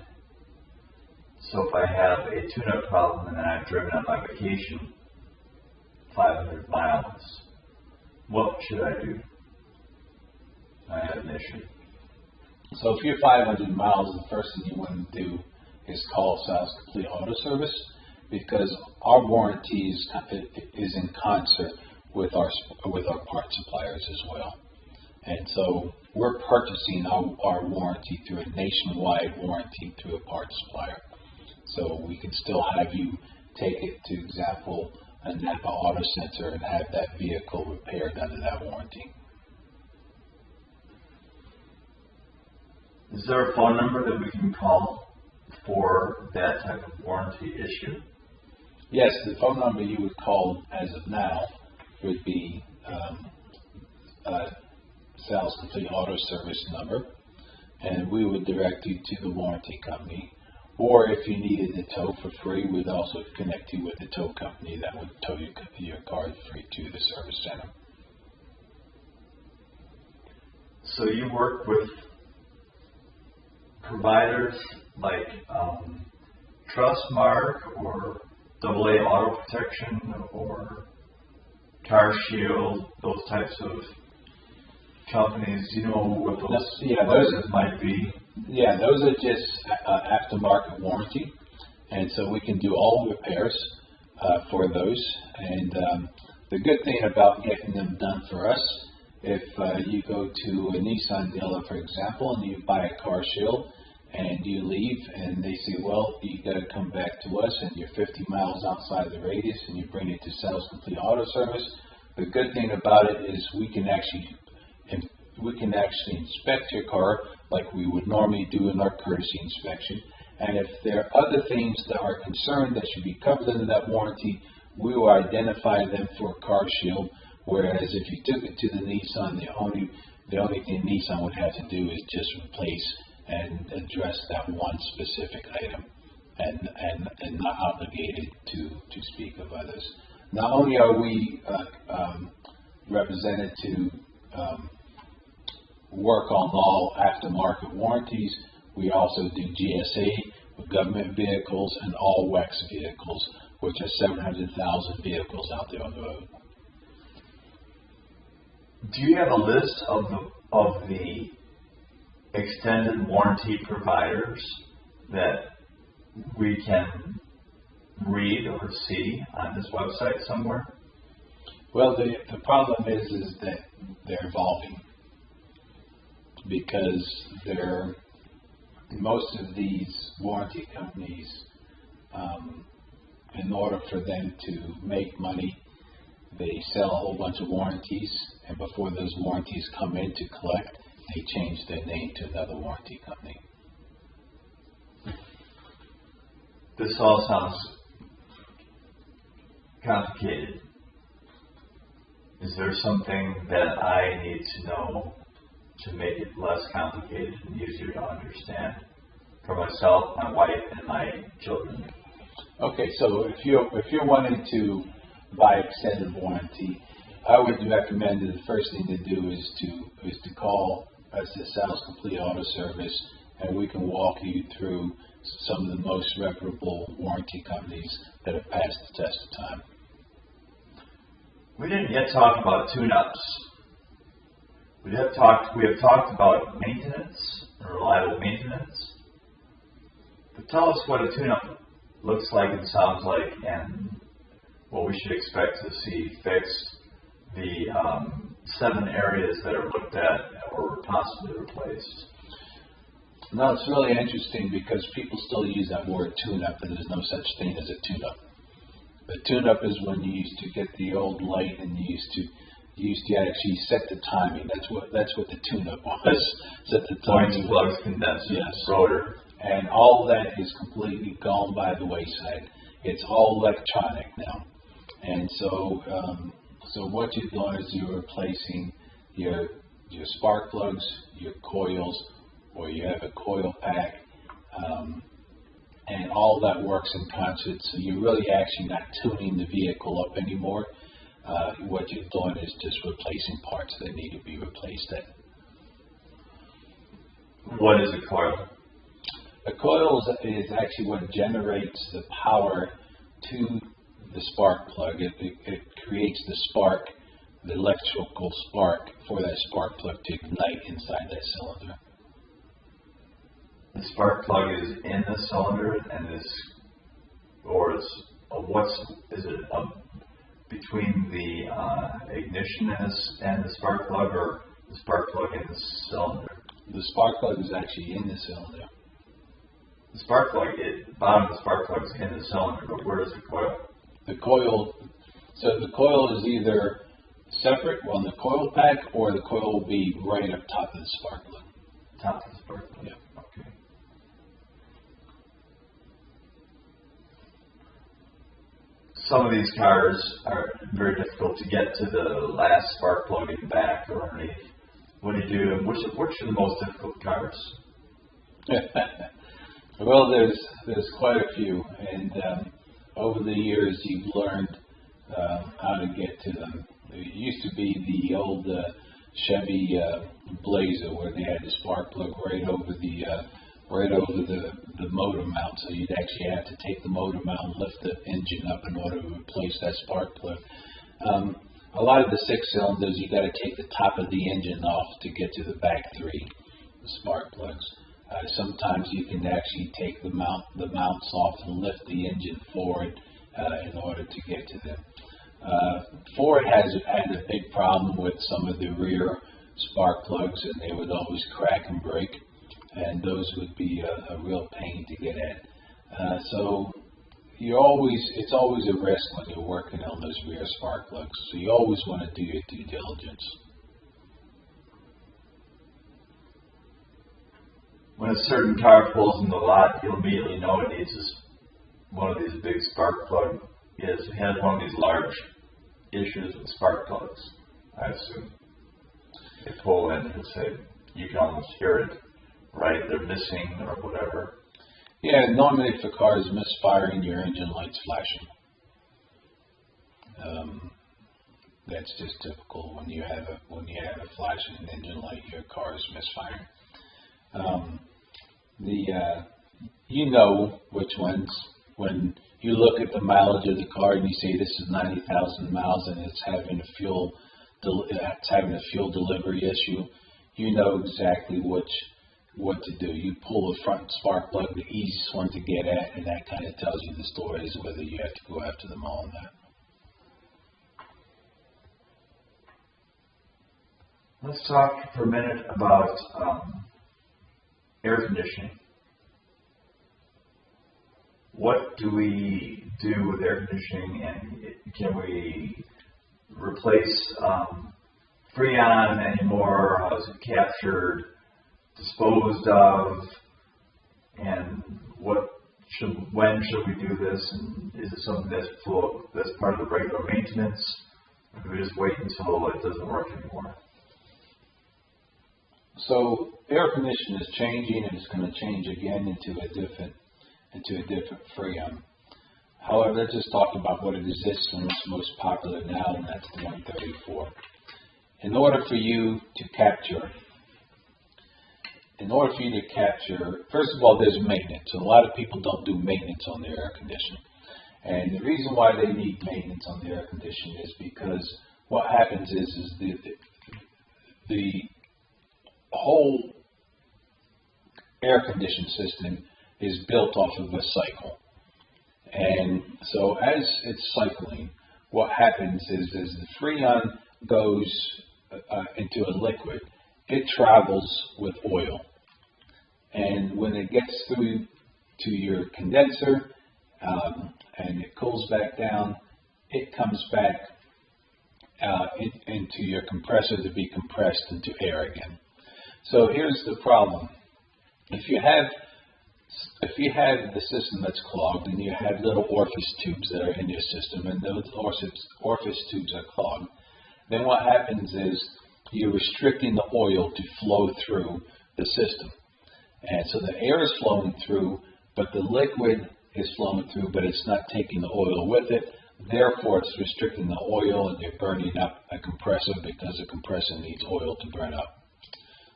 So if I have a tune-up problem and then I've driven on my vacation 500 miles, what should I do? I have an issue. So if you're 500 miles, the first thing you want to do is call Sal's Complete Auto Service, because our warranty is in concert with our part suppliers as well. And so we're purchasing our warranty through a nationwide warranty through a parts supplier. So we can still have you take it to, example, a Napa Auto Center and have that vehicle repaired under that warranty. Is there a phone number that we can call for that type of warranty issue? Yes, the phone number you would call as of now would be Sal's Complete Auto Service number, and we would direct you to the warranty company. Or if you needed the tow for free, we'd also connect you with the tow company that would tow your car free to the service center. So you work with providers like Trustmark or AA Auto Protection or Car Shield, those types of companies. Do you know what those might be? Yeah, those are just aftermarket warranty, and so we can do all repairs for those. And the good thing about getting them done for us, if you go to a Nissan dealer, for example, and you buy a Car Shield, and you leave, and they say, well, you got to come back to us, and you're 50 miles outside of the radius, and you bring it to Sal's Complete Auto Service. The good thing about it is we can actually inspect your car like we would normally do in our courtesy inspection. And if there are other things that are concerned that should be covered under that warranty, we will identify them for a Car Shield. Whereas if you took it to the Nissan, the only thing Nissan would have to do is just replace and address that one specific item, and not obligated to speak of others. Not only are we represented to work on all aftermarket warranties, we also do GSA with government vehicles and all WEX vehicles, which are 700,000 vehicles out there on the road. Do you have a list of the extended warranty providers that we can read or see on this website somewhere? Well, the problem is that they're evolving, because most of these warranty companies, in order for them to make money, they sell a whole bunch of warranties, and before those warranties come in to collect, they change their name to another warranty company. This all sounds complicated. Is there something that I need to know to make it less complicated and easier to understand for myself, my wife, and my children? Okay, so if you're wanting to buy extended warranty, I would recommend that the first thing to do is to call us at Sal's Complete Auto Service, and we can walk you through some of the most reputable warranty companies that have passed the test of time. We didn't yet talk about tune-ups. We have talked about maintenance, reliable maintenance. But tell us what a tune-up looks like and sounds like, and what we should expect to see fixed. The 7 areas that are looked at or possibly replaced. No, it's really interesting because people still use that word tune-up, and there's no such thing as a tune-up. A tune-up is when you used to get the old light and you used to actually set the timing. That's what the tune-up was. Set the timing. Points, plugs, condensers, yes. rotor. And all that is completely gone by the wayside. It's all electronic now. And so what you're doing is you're replacing your spark plugs, your coils, or you have a coil pack, and all that works in concert. So you're really actually not tuning the vehicle up anymore. What you're doing is just replacing parts that need to be replaced. What is a coil? A coil is actually what generates the power to the spark plug. It creates the spark, the electrical spark for that spark plug to ignite inside that cylinder. The spark plug is in the cylinder and between the ignition and the spark plug, or the spark plug in the cylinder? The spark plug is actually in the cylinder. The spark plug, the bottom of the spark plug is in the cylinder, but where is the coil? The coil is either separate on the coil pack, or the coil will be right up top of the spark plug. Top of the spark plug? Yeah. Okay. Some of these cars are very difficult to get to the last spark plug in the back or underneath. What do you do? Which are the most difficult cars? Well, there's quite a few, and over the years you've learned how to get to them. It used to be the old Chevy Blazer where they had the spark plug right over the motor mount, so you'd actually have to take the motor mount and lift the engine up in order to replace that spark plug. A lot of the 6-cylinders, you got to take the top of the engine off to get to the back 3 spark plugs. Sometimes you can actually take the mounts off and lift the engine forward in order to get to them. Ford has had a big problem with some of the rear spark plugs, and they would always crack and break, and those would be a real pain to get at. So it's always a risk when you're working on those rear spark plugs. So you always want to do your due diligence. When a certain car pulls in the lot, you'll immediately know it needs one of these big spark plug. It has one of these large issues with spark plugs, I assume. They pull in and say, you can almost hear it, right? They're missing or whatever. Yeah, normally if a car is misfiring, your engine light's flashing. That's just typical. When you have a flashing engine light, your car is misfiring. You know which ones. When you look at the mileage of the car and you say this is 90,000 miles and it's having a fuel delivery issue, you know exactly what to do. You pull the front spark plug, the easiest one to get at, and that kind of tells you the story as whether you have to go after them all or not. Let's talk for a minute about air conditioning. What do we do with air conditioning, and can we replace Freon anymore? How is it captured, disposed of, and when should we do this? And is it something that's part of the regular maintenance, or do we just wait until it doesn't work anymore? So air conditioning is changing, and it's going to change again into a different Freon. However, let's just talk about what it exists and what's most popular now, and that's the 134. In order for you to capture, first of all, there's maintenance. A lot of people don't do maintenance on their air conditioning. And the reason why they need maintenance on the air conditioning is because what happens is the whole air conditioning system is built off of a cycle. And so as it's cycling, what happens is as the Freon goes into a liquid, it travels with oil. And when it gets through to your condenser and it cools back down, it comes back into your compressor to be compressed into air again. So here's the problem. If you have the system that's clogged and you have little orifice tubes that are in your system and those orifice tubes are clogged, then what happens is you're restricting the oil to flow through the system. And so the air is flowing through, but the liquid is flowing through, but it's not taking the oil with it. Therefore, it's restricting the oil and you're burning up a compressor because a compressor needs oil to burn up.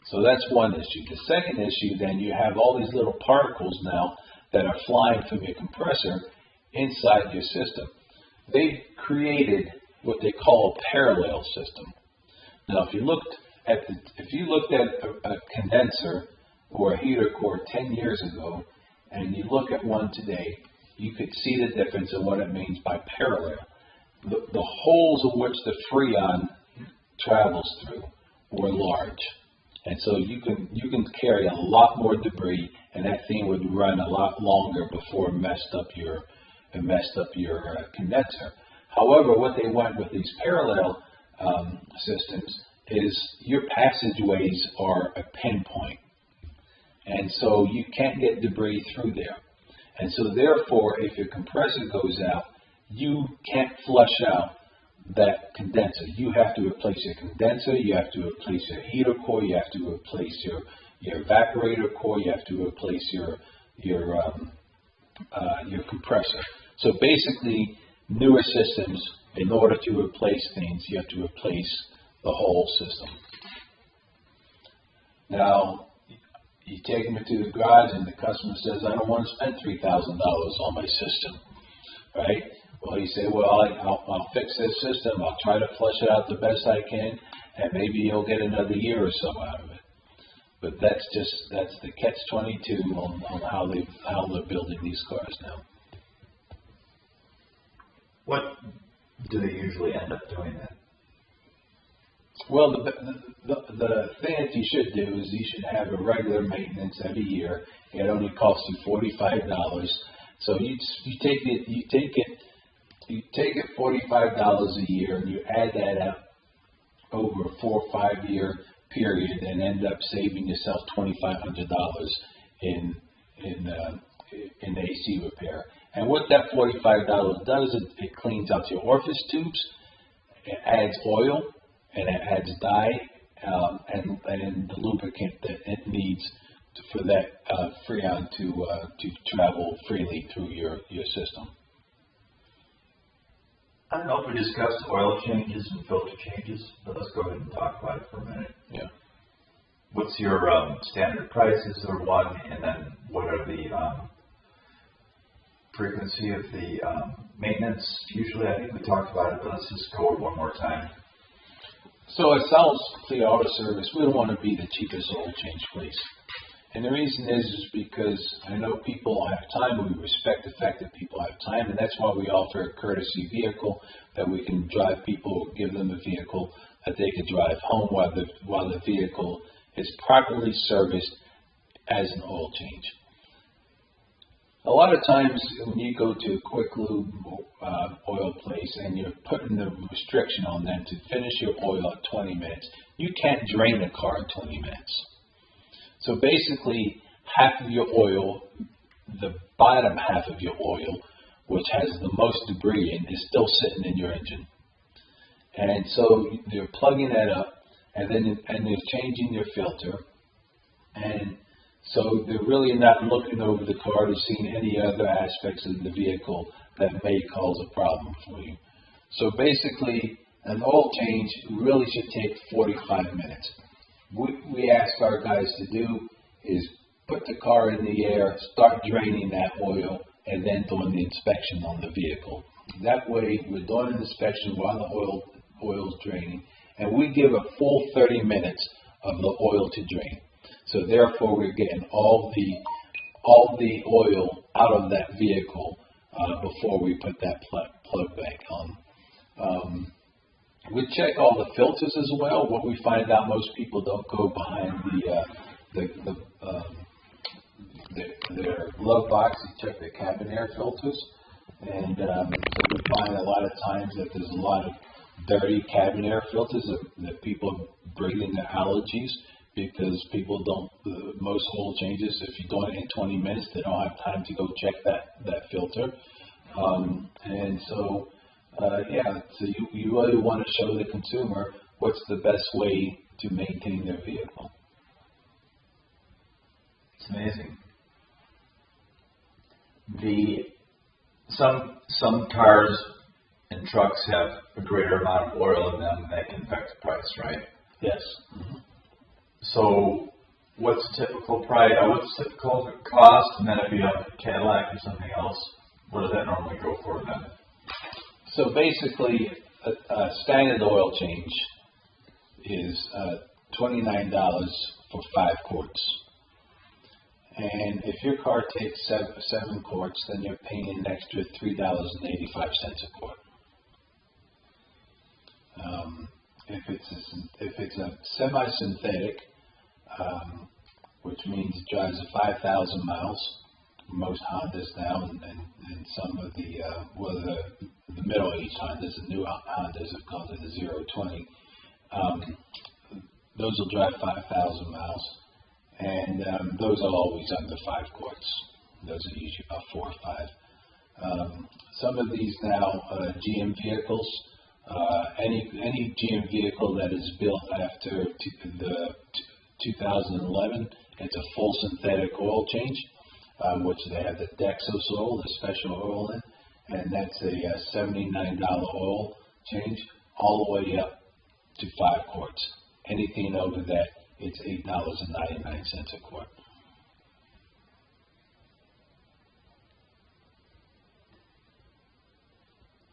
So that's one issue. The second issue, then, you have all these little particles now that are flying from your compressor inside your system. They've created what they call a parallel system. Now, if you looked at a condenser or a heater core 10 years ago, and you look at one today, you could see the difference in what it means by parallel. The holes in which the Freon travels through were large. And so you can carry a lot more debris, and that thing would run a lot longer before it messed up your condenser. However, what they want with these parallel systems is your passageways are a pinpoint, and so you can't get debris through there. And so therefore, if your compressor goes out, you can't flush out that condenser. You have to replace your condenser, you have to replace your heater core, you have to replace your evaporator core, you have to replace your compressor. So basically, newer systems, in order to replace things, you have to replace the whole system. Now, you take them to the garage and the customer says, I don't want to spend $3,000 on my system, right? Well, you say, well, I'll fix this system. I'll try to flush it out the best I can, and maybe you'll get another year or so out of it. But that's the catch-22 on how they're building these cars now. What do they usually end up doing then? Well, the thing that you should do is you should have a regular maintenance every year. It only costs you $45. So you take it $45 a year, and you add that up over a 4 or 5 year period, and end up saving yourself $2,500 in AC repair. And what that $45 does, it cleans out your orifice tubes, it adds oil, and it adds dye, and the lubricant that it needs for that Freon to travel freely through your system. I don't know if we discussed oil changes and filter changes, but let's go ahead and talk about it for a minute. Yeah. What's your standard prices or one, and then what are the frequency of the maintenance? Usually, I think we talked about it, but let's just go over one more time. So at Sal's Fleet Auto Service, we don't want to be the cheapest oil change place. And the reason is because I know people have time, and we respect the fact that people have time, and that's why we offer a courtesy vehicle that we can drive people, give them a vehicle that they can drive home while the vehicle is properly serviced as an oil change. A lot of times when you go to a quick lube oil place and you're putting the restriction on them to finish your oil at 20 minutes, you can't drain the car in 20 minutes. So basically, half of your oil, the bottom half of your oil, which has the most debris in, is still sitting in your engine. And so they're plugging that up, and they're changing your filter, and so they're really not looking over the car to see any other aspects of the vehicle that may cause a problem for you. So basically, an oil change really should take 45 minutes. We ask our guys to do is put the car in the air, start draining that oil, and then doing the inspection on the vehicle. That way, we're doing an inspection while the oil's draining, and we give a full 30 minutes of the oil to drain. So therefore, we're getting all the oil out of that vehicle before we put that plug back on. We check all the filters as well. What we find out, most people don't go behind their glove box and check the cabin air filters. And so we find a lot of times that there's a lot of dirty cabin air filters that people bring in their allergies, because people don't, most oil changes, if you're doing it in 20 minutes, they don't have time to go check that filter. And so, so you really want to show the consumer what's the best way to maintain their vehicle. It's amazing. Some cars and trucks have a greater amount of oil in them that can affect the price, right? Yes. Mm-hmm. So what's typical price? What's typical cost? And then if you have a Cadillac or something else, what does that normally go for then? So basically, a standard oil change is $29 for 5 quarts. And if your car takes 7 quarts, then you're paying an extra $3.85 a quart. If it's a semi-synthetic, which means it drives 5,000 miles, most Hondas now, and some of the middle-aged Hondas, the new Hondas have gone to the 020. Those will drive 5,000 miles, and those are always under 5 quarts. Those are usually about 4 or 5. Some of these now, GM vehicles, any GM vehicle that is built after the 2011, it's a full synthetic oil change, which they have the Dexos oil, the special oil in, and that's a $79 oil change, all the way up to 5 quarts. Anything over that, it's $8.99 a quart.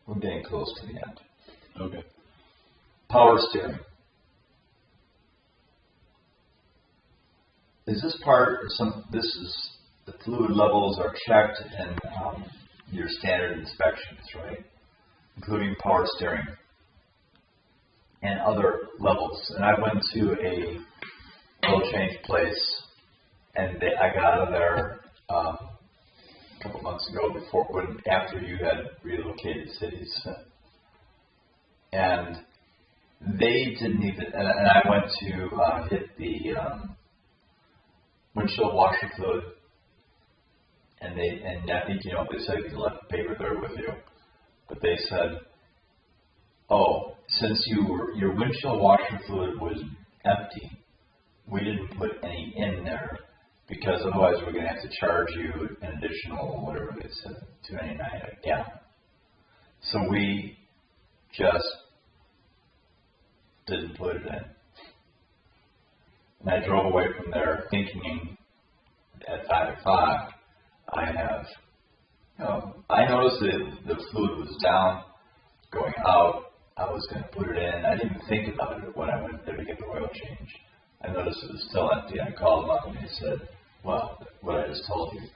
We're getting close to the end. Okay. Power steering. Is this part of this is the fluid levels are checked in your standard inspections, right? Including power steering and other levels. And I went to a oil change place, and I got out of there a couple months ago after you had relocated cities. And they didn't even, and I went to hit the windshield washer fluid, and I think, they said you left the paper there with you, but they said, oh, since your windshield washer fluid was empty, we didn't put any in there, because otherwise we're going to have to charge you an additional, whatever they said, $2.99 a gallon. So we just didn't put it in. And I drove away from there thinking at 5 o'clock, I noticed that the fluid was down, going out. I was going to put it in. I didn't even think about it when I went there to get the oil change. I noticed it was still empty. I called them up and they said, well, what I just told you.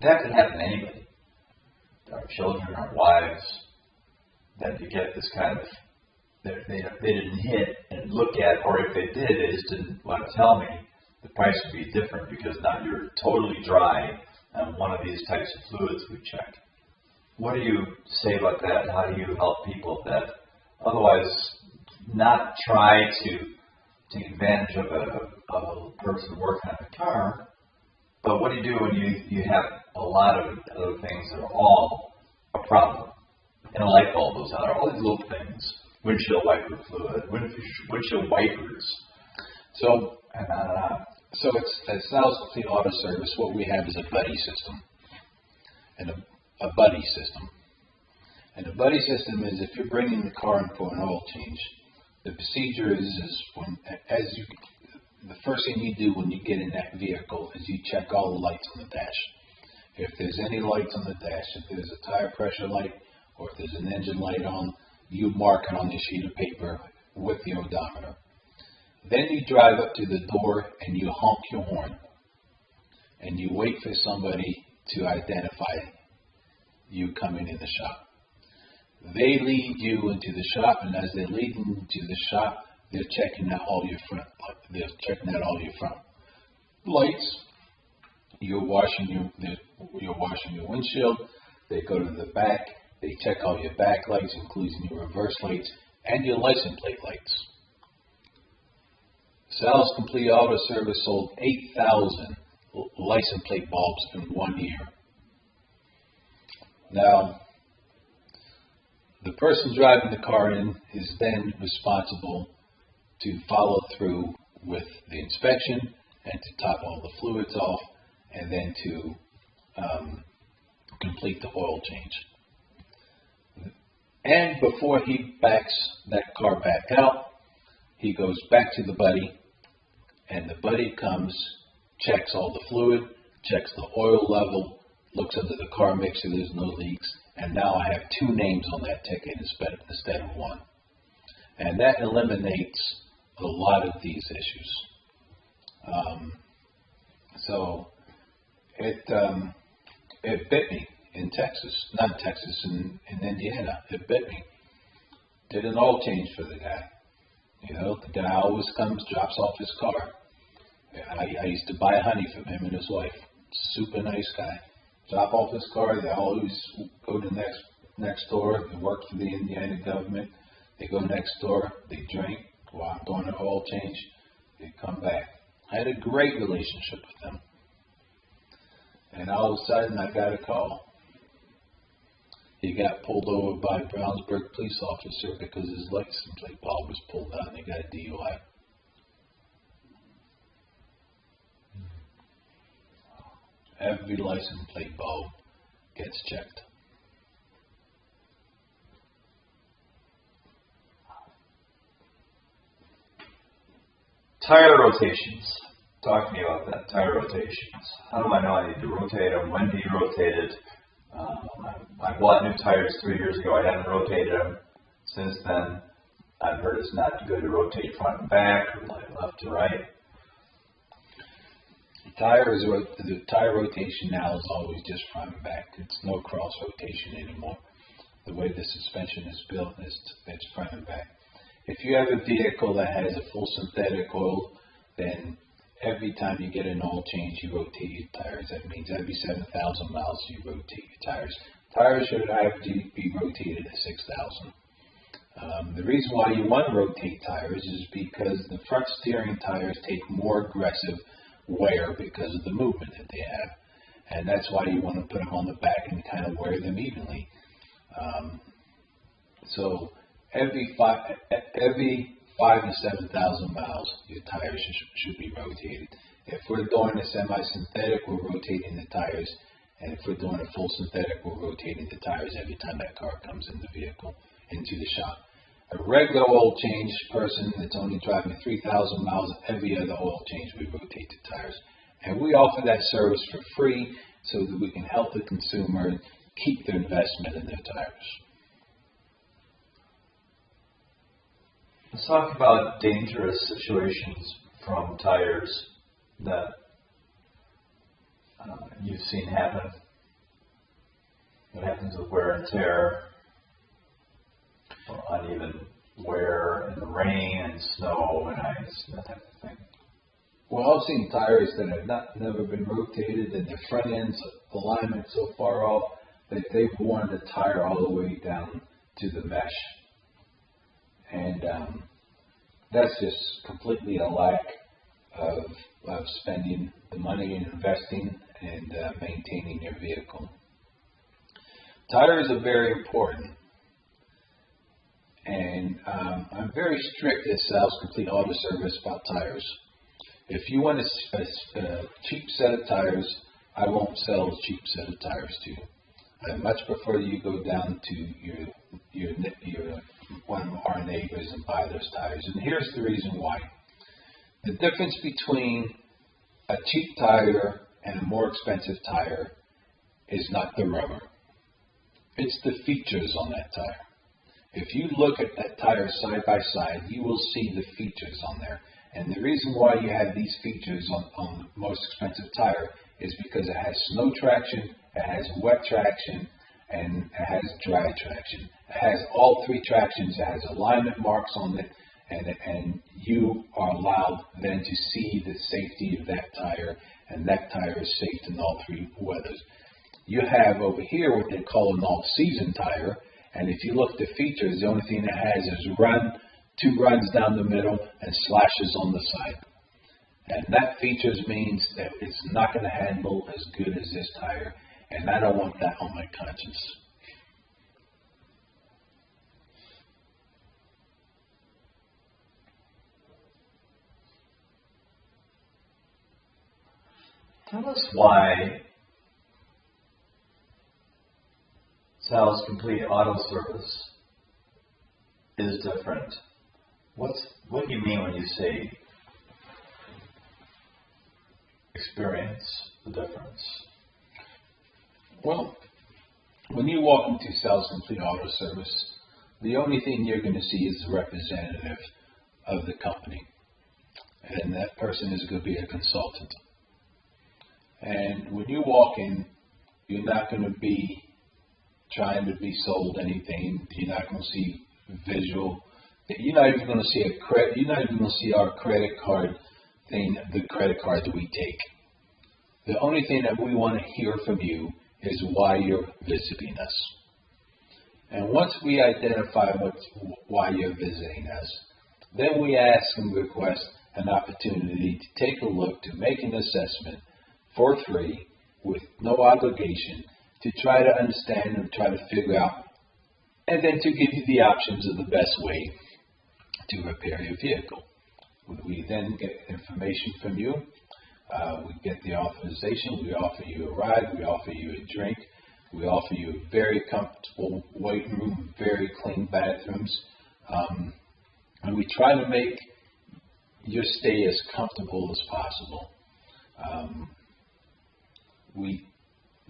That could happen to anybody. Our children, our wives, that you get this kind of, they didn't hit and look at, or if they did, they just didn't want to tell me. The price would be different because now you're totally dry on one of these types of fluids we check. What do you say about that? How do you help people that otherwise not try to take advantage of a person working on a car, but what do you do when you have a lot of other things that are all a problem? And I like all those other, all these little things. Windshield wiper fluid, windshield wipers. So it's at Sal's Complete Auto Service, what we have is a buddy system. And a buddy system. And a buddy system is if you're bringing the car in for an oil change, the procedure is the first thing you do when you get in that vehicle is you check all the lights on the dash. If there's any lights on the dash, if there's a tire pressure light or if there's an engine light on, you mark it on this sheet of paper with the odometer. Then you drive up to the door and you honk your horn. And you wait for somebody to identify you coming in the shop. They lead you into the shop, and as they lead you into the shop, they're checking out all your front. Lights. You're washing your windshield. They go to the back. They check all your back lights, including your reverse lights and your license plate lights. Sal's Complete Auto Service sold 8,000 license plate bulbs in 1 year. Now, the person driving the car in is then responsible to follow through with the inspection and to top all the fluids off and then to complete the oil change. And before he backs that car back out, he goes back to the buddy, and the buddy comes, checks all the fluid, checks the oil level, looks under the car, makes sure there's no leaks, and now I have 2 names on that ticket instead of 1. And that eliminates a lot of these issues. So it bit me in Texas, not Texas, in Indiana. It bit me. Did an oil change for the guy. You know, the guy always comes, drops off his car. I used to buy honey from him and his wife. Super nice guy. Drop off his car. They always go to next door. They work for the Indiana government. They go next door. They drink. While I'm doing an oil change, they come back. I had a great relationship with them. And all of a sudden, I got a call. He got pulled over by a Brownsburg police officer because his license plate bulb was pulled out and he got a DUI. Every license plate bulb gets checked. Tire rotations. Talk to me about that. Tire rotations. How do I know I need to rotate them? When do you rotate it? I bought new tires 3 years ago. I haven't rotated them since then. I've heard it's not good to rotate front and back, or left to right. The tire rotation now is always just front and back. It's no cross rotation anymore. The way the suspension is built, it's front and back. If you have a vehicle that has a full synthetic oil, then every time you get an oil change, you rotate your tires. That means every 7,000 miles you rotate your tires. Tires should have to be rotated at 6,000. The reason why you want to rotate tires is because the front steering tires take more aggressive wear because of the movement that they have. And that's why you want to put them on the back and kind of wear them evenly. So every 5 to 7,000 miles, your tires should be rotated. If we're doing a semi-synthetic, we're rotating the tires. And if we're doing a full synthetic, we're rotating the tires every time that car comes in the vehicle, into the shop. A regular oil change person that's only driving 3,000 miles, every other oil change, we rotate the tires. And we offer that service for free so that we can help the consumer keep their investment in their tires. Let's talk about dangerous situations from tires that you've seen happen. What happens with wear and tear, or uneven wear in the rain and snow and ice, that type of thing. Well, I've seen tires that have never been rotated and their front end's alignment so far off that they've worn the tire all the way down to the mesh. And that's just completely a lack of spending the money and investing and maintaining your vehicle. Tires are very important. And I'm very strict at Sal's Complete Auto Service about tires. If you want a cheap set of tires, I won't sell a cheap set of tires to you. I much prefer you go down to your one of our neighbors and buy those tires. And here's the reason why. The difference between a cheap tire and a more expensive tire is not the rubber. It's the features on that tire. If you look at that tire side by side, you will see the features on there. And the reason why you have these features on the most expensive tire is because it has snow traction, it has wet traction, and it has dry traction. It has all three tractions. It has alignment marks on it, and you are allowed then to see the safety of that tire, and that tire is safe in all three weathers. You have over here what they call an all-season tire, and if you look at the features, the only thing it has is two runs down the middle and slashes on the side. And that features means that it's not going to handle as good as this tire, and I don't want that on my conscience. Tell us why Sal's Complete Auto Service is different. What do you mean when you say experience the difference? Well, when you walk into Sal's Complete Auto Service, the only thing you're going to see is the representative of the company, and that person is going to be a consultant. And when you walk in, you're not going to be trying to be sold anything. You're not going to see visual. You're not even going to see You're not even going to see our credit card thing, the credit card that we take. The only thing that we want to hear from you is why you're visiting us. And once we identify why you're visiting us, then we ask and request an opportunity to take a look, to make an assessment for free, with no obligation, to try to understand and try to figure out, and then to give you the options of the best way to repair your vehicle. We then get information from you. We get the authorization. We offer you a ride. We offer you a drink. We offer you a very comfortable waiting room, very clean bathrooms. And we try to make your stay as comfortable as possible. We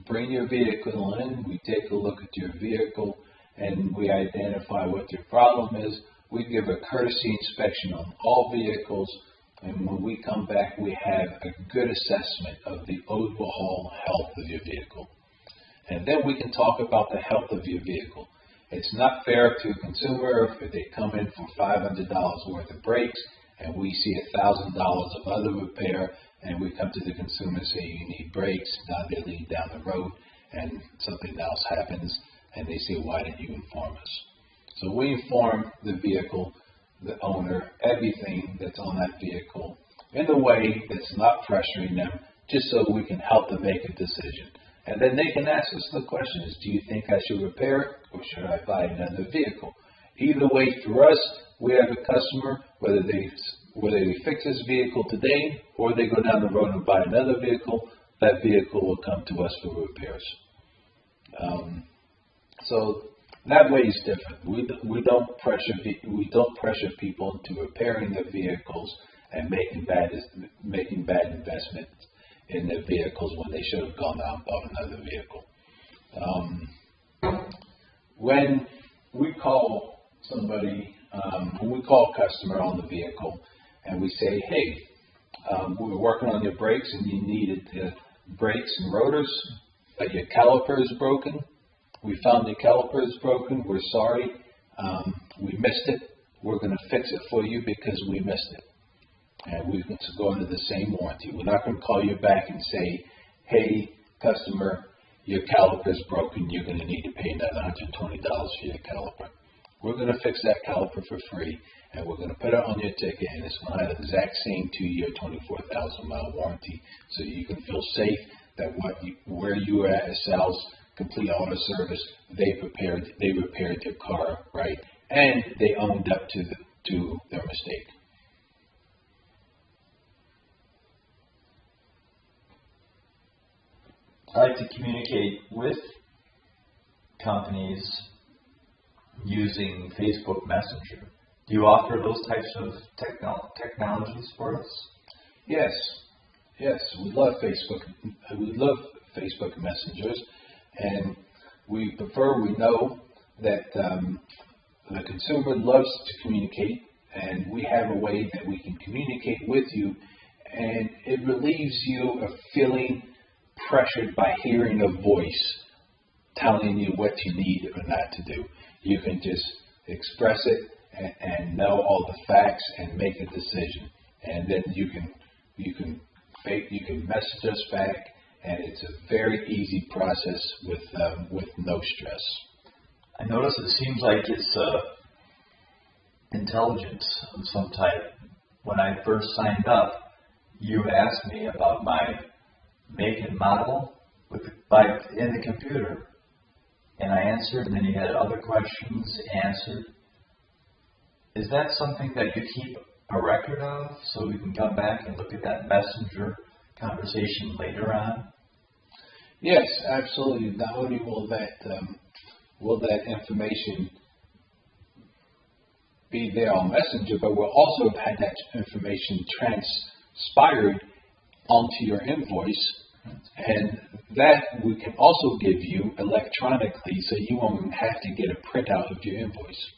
bring your vehicle in, we take a look at your vehicle, and we identify what your problem is. We give a courtesy inspection on all vehicles, and when we come back, we have a good assessment of the overall health of your vehicle. And then we can talk about the health of your vehicle. It's not fair to a consumer if they come in for $500 worth of brakes, and we see $1,000 of other repair, and we come to the consumer and say, you need brakes. Now they lead down the road and something else happens, and they say, why didn't you inform us? So we inform the vehicle, the owner, everything that's on that vehicle in a way that's not pressuring them, just so we can help them make a decision. And then they can ask us the questions, do you think I should repair it, or should I buy another vehicle? Either way, for us, we have a customer, whether they fix this vehicle today or they go down the road and buy another vehicle, that vehicle will come to us for repairs. So that way is different. We don't pressure people into repairing their vehicles and making bad investments in their vehicles when they should have gone out and bought another vehicle. When we call somebody, when we call a customer on the vehicle and we say, hey, we were working on your brakes and you needed the brakes and rotors, but your caliper is broken. We found your caliper is broken. We're sorry. We missed it. We're going to fix it for you because we missed it. And we're going to go into the same warranty. We're not going to call you back and say, hey, customer, your caliper is broken. You're going to need to pay another $120 for your caliper. We're going to fix that caliper for free, and we're going to put it on your ticket, and it's going to have the exact same 2-year, 24,000-mile warranty, so you can feel safe that where you are at Sal's Complete Auto Service, they repaired your car, right, and they owned up to their mistake. I like to communicate with companies using Facebook Messenger. Do you offer those types of technologies for us? Yes, we love Facebook. We love Facebook messengers, and we know that the consumer loves to communicate, and we have a way that we can communicate with you, and it relieves you of feeling pressured by hearing a voice telling you what you need or not to do. You can just express it and know all the facts and make a decision, and then you can message us back, and it's a very easy process with no stress. I notice it seems like it's intelligence of some type. When I first signed up, you asked me about my make and model in the computer, and I answered, and then you had other questions answered. Is that something that you keep a record of, so we can come back and look at that messenger conversation later on? Yes, absolutely. Not only will that information be there on Messenger, but we'll also have that information transpired onto your invoice, and that we can also give you electronically, so you won't have to get a printout of your invoice.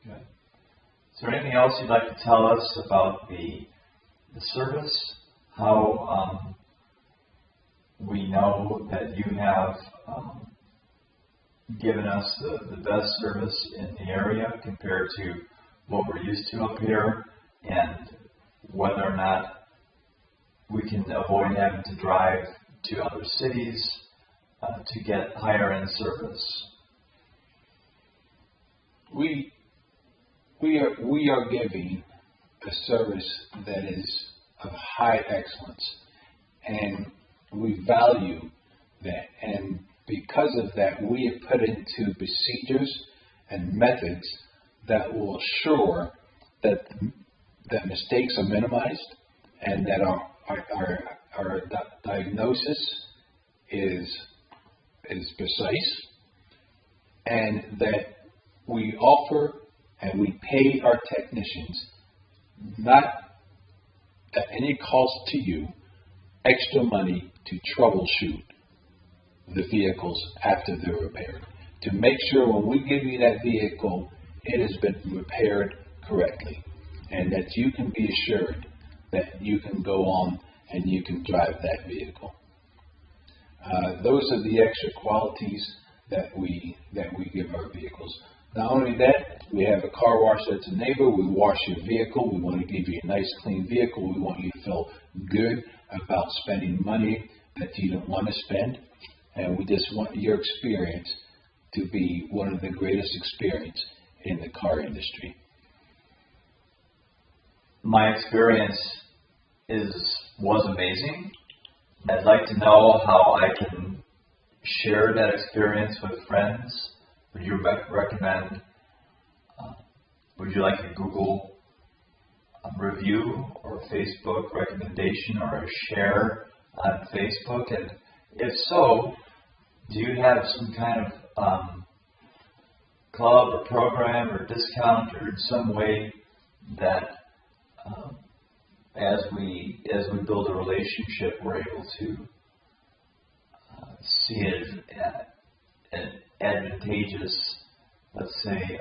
Okay. Is there anything else you'd like to tell us about the service? How we know that you have given us the best service in the area compared to what we're used to up here, and whether or not we can avoid having to drive to other cities to get higher end service. We are giving a service that is of high excellence, and we value that. And because of that, we have put into procedures and methods that will assure that mistakes are minimized, and that our diagnosis is precise, and that we offer and we pay our technicians, not at any cost to you, extra money to troubleshoot the vehicles after they're repaired, to make sure when we give you that vehicle, it has been repaired correctly, and that you can be assured that you can go on and you can drive that vehicle. Those are the extra qualities that we give our vehicles. Not only that, we have a car wash that's a neighbor. We wash your vehicle. We want to give you a nice, clean vehicle. We want you to feel good about spending money that you don't want to spend. And we just want your experience to be one of the greatest experiences in the car industry. My experience was amazing. I'd like to know how I can share that experience with friends. Would you recommend, would you like a Google review or a Facebook recommendation or a share on Facebook? And if so, do you have some kind of club or program or discount or in some way that as we build a relationship, we're able to see it as an advantageous, let's say,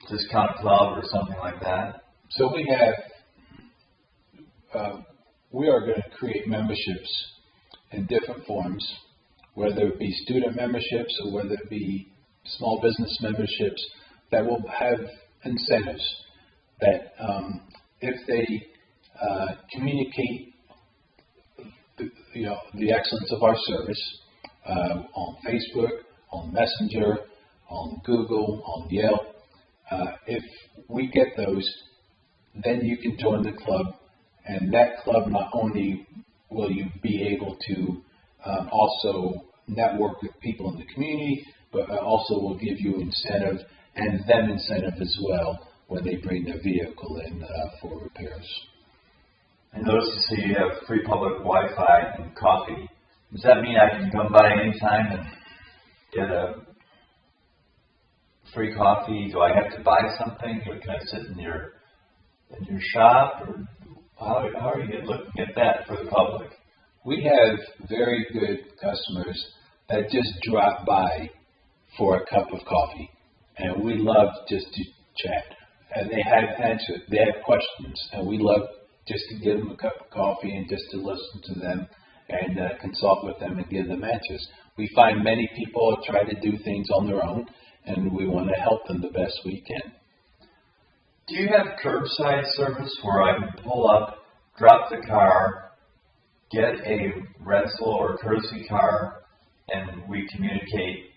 discount club or something like that? So we are going to create memberships in different forms, whether it be student memberships or whether it be small business memberships, that will have incentives that if they communicate the excellence of our service on Facebook, on Messenger, on Google, on Yelp, if we get those, then you can join the club, and that club not only will you be able to also network with people in the community, but also will give you incentive and them incentive as well when they bring their vehicle in for repairs. I noticed you have free public Wi-Fi and coffee. Does that mean I can come by anytime and get a free coffee? Do I have to buy something, or can I sit in your shop? Or how are you looking at that for the public? We have very good customers that just drop by for a cup of coffee, and we love just to chat. And they have answers, they have questions, and we love just to give them a cup of coffee and just to listen to them and consult with them and give them answers. We find many people try to do things on their own, and we want to help them the best we can. Do you have curbside service where I can pull up, drop the car, get a rental or courtesy car, and we communicate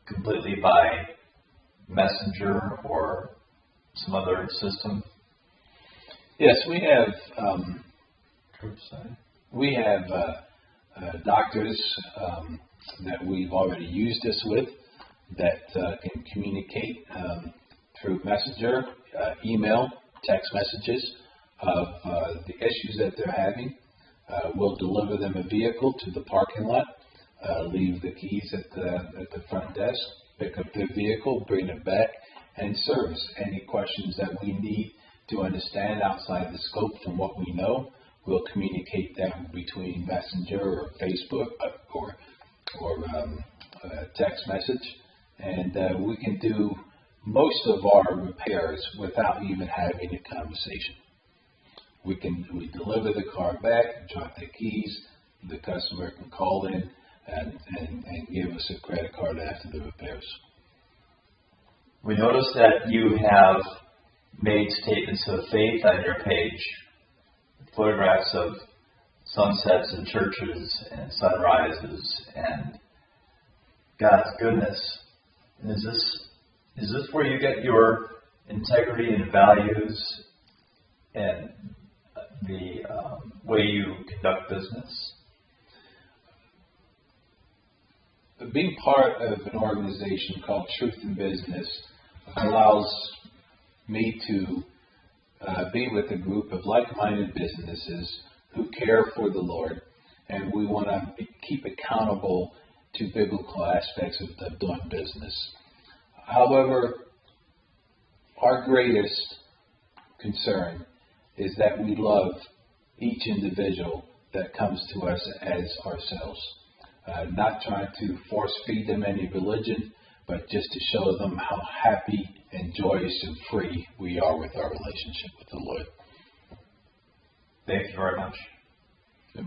completely by messenger or some other system? Yes, we have Curbside. we have doctors that we've already used this with that can communicate through messenger, email, text messages of the issues that they're having. We'll deliver them a vehicle to the parking lot, leave the keys at the front desk, pick up their vehicle, bring it back, and service any questions that we need to understand outside the scope from what we know. We'll communicate that between messenger or Facebook or text message, and we can do most of our repairs without even having a conversation. We deliver the car back, drop the keys, the customer can call in and give us a credit card after the repairs. We noticed that you have made statements of faith on your page, photographs of sunsets and churches and sunrises and God's goodness. And is this where you get your integrity and values and the way you conduct business? Being part of an organization called Truth in Business allows me to be with a group of like-minded businesses who care for the Lord, and we want to keep accountable to biblical aspects of doing business. However, our greatest concern is that we love each individual that comes to us as ourselves. Not trying to force feed them any religion, but just to show them how happy and joyous and free we are with our relationship with the Lord. Thank you very much. Yep.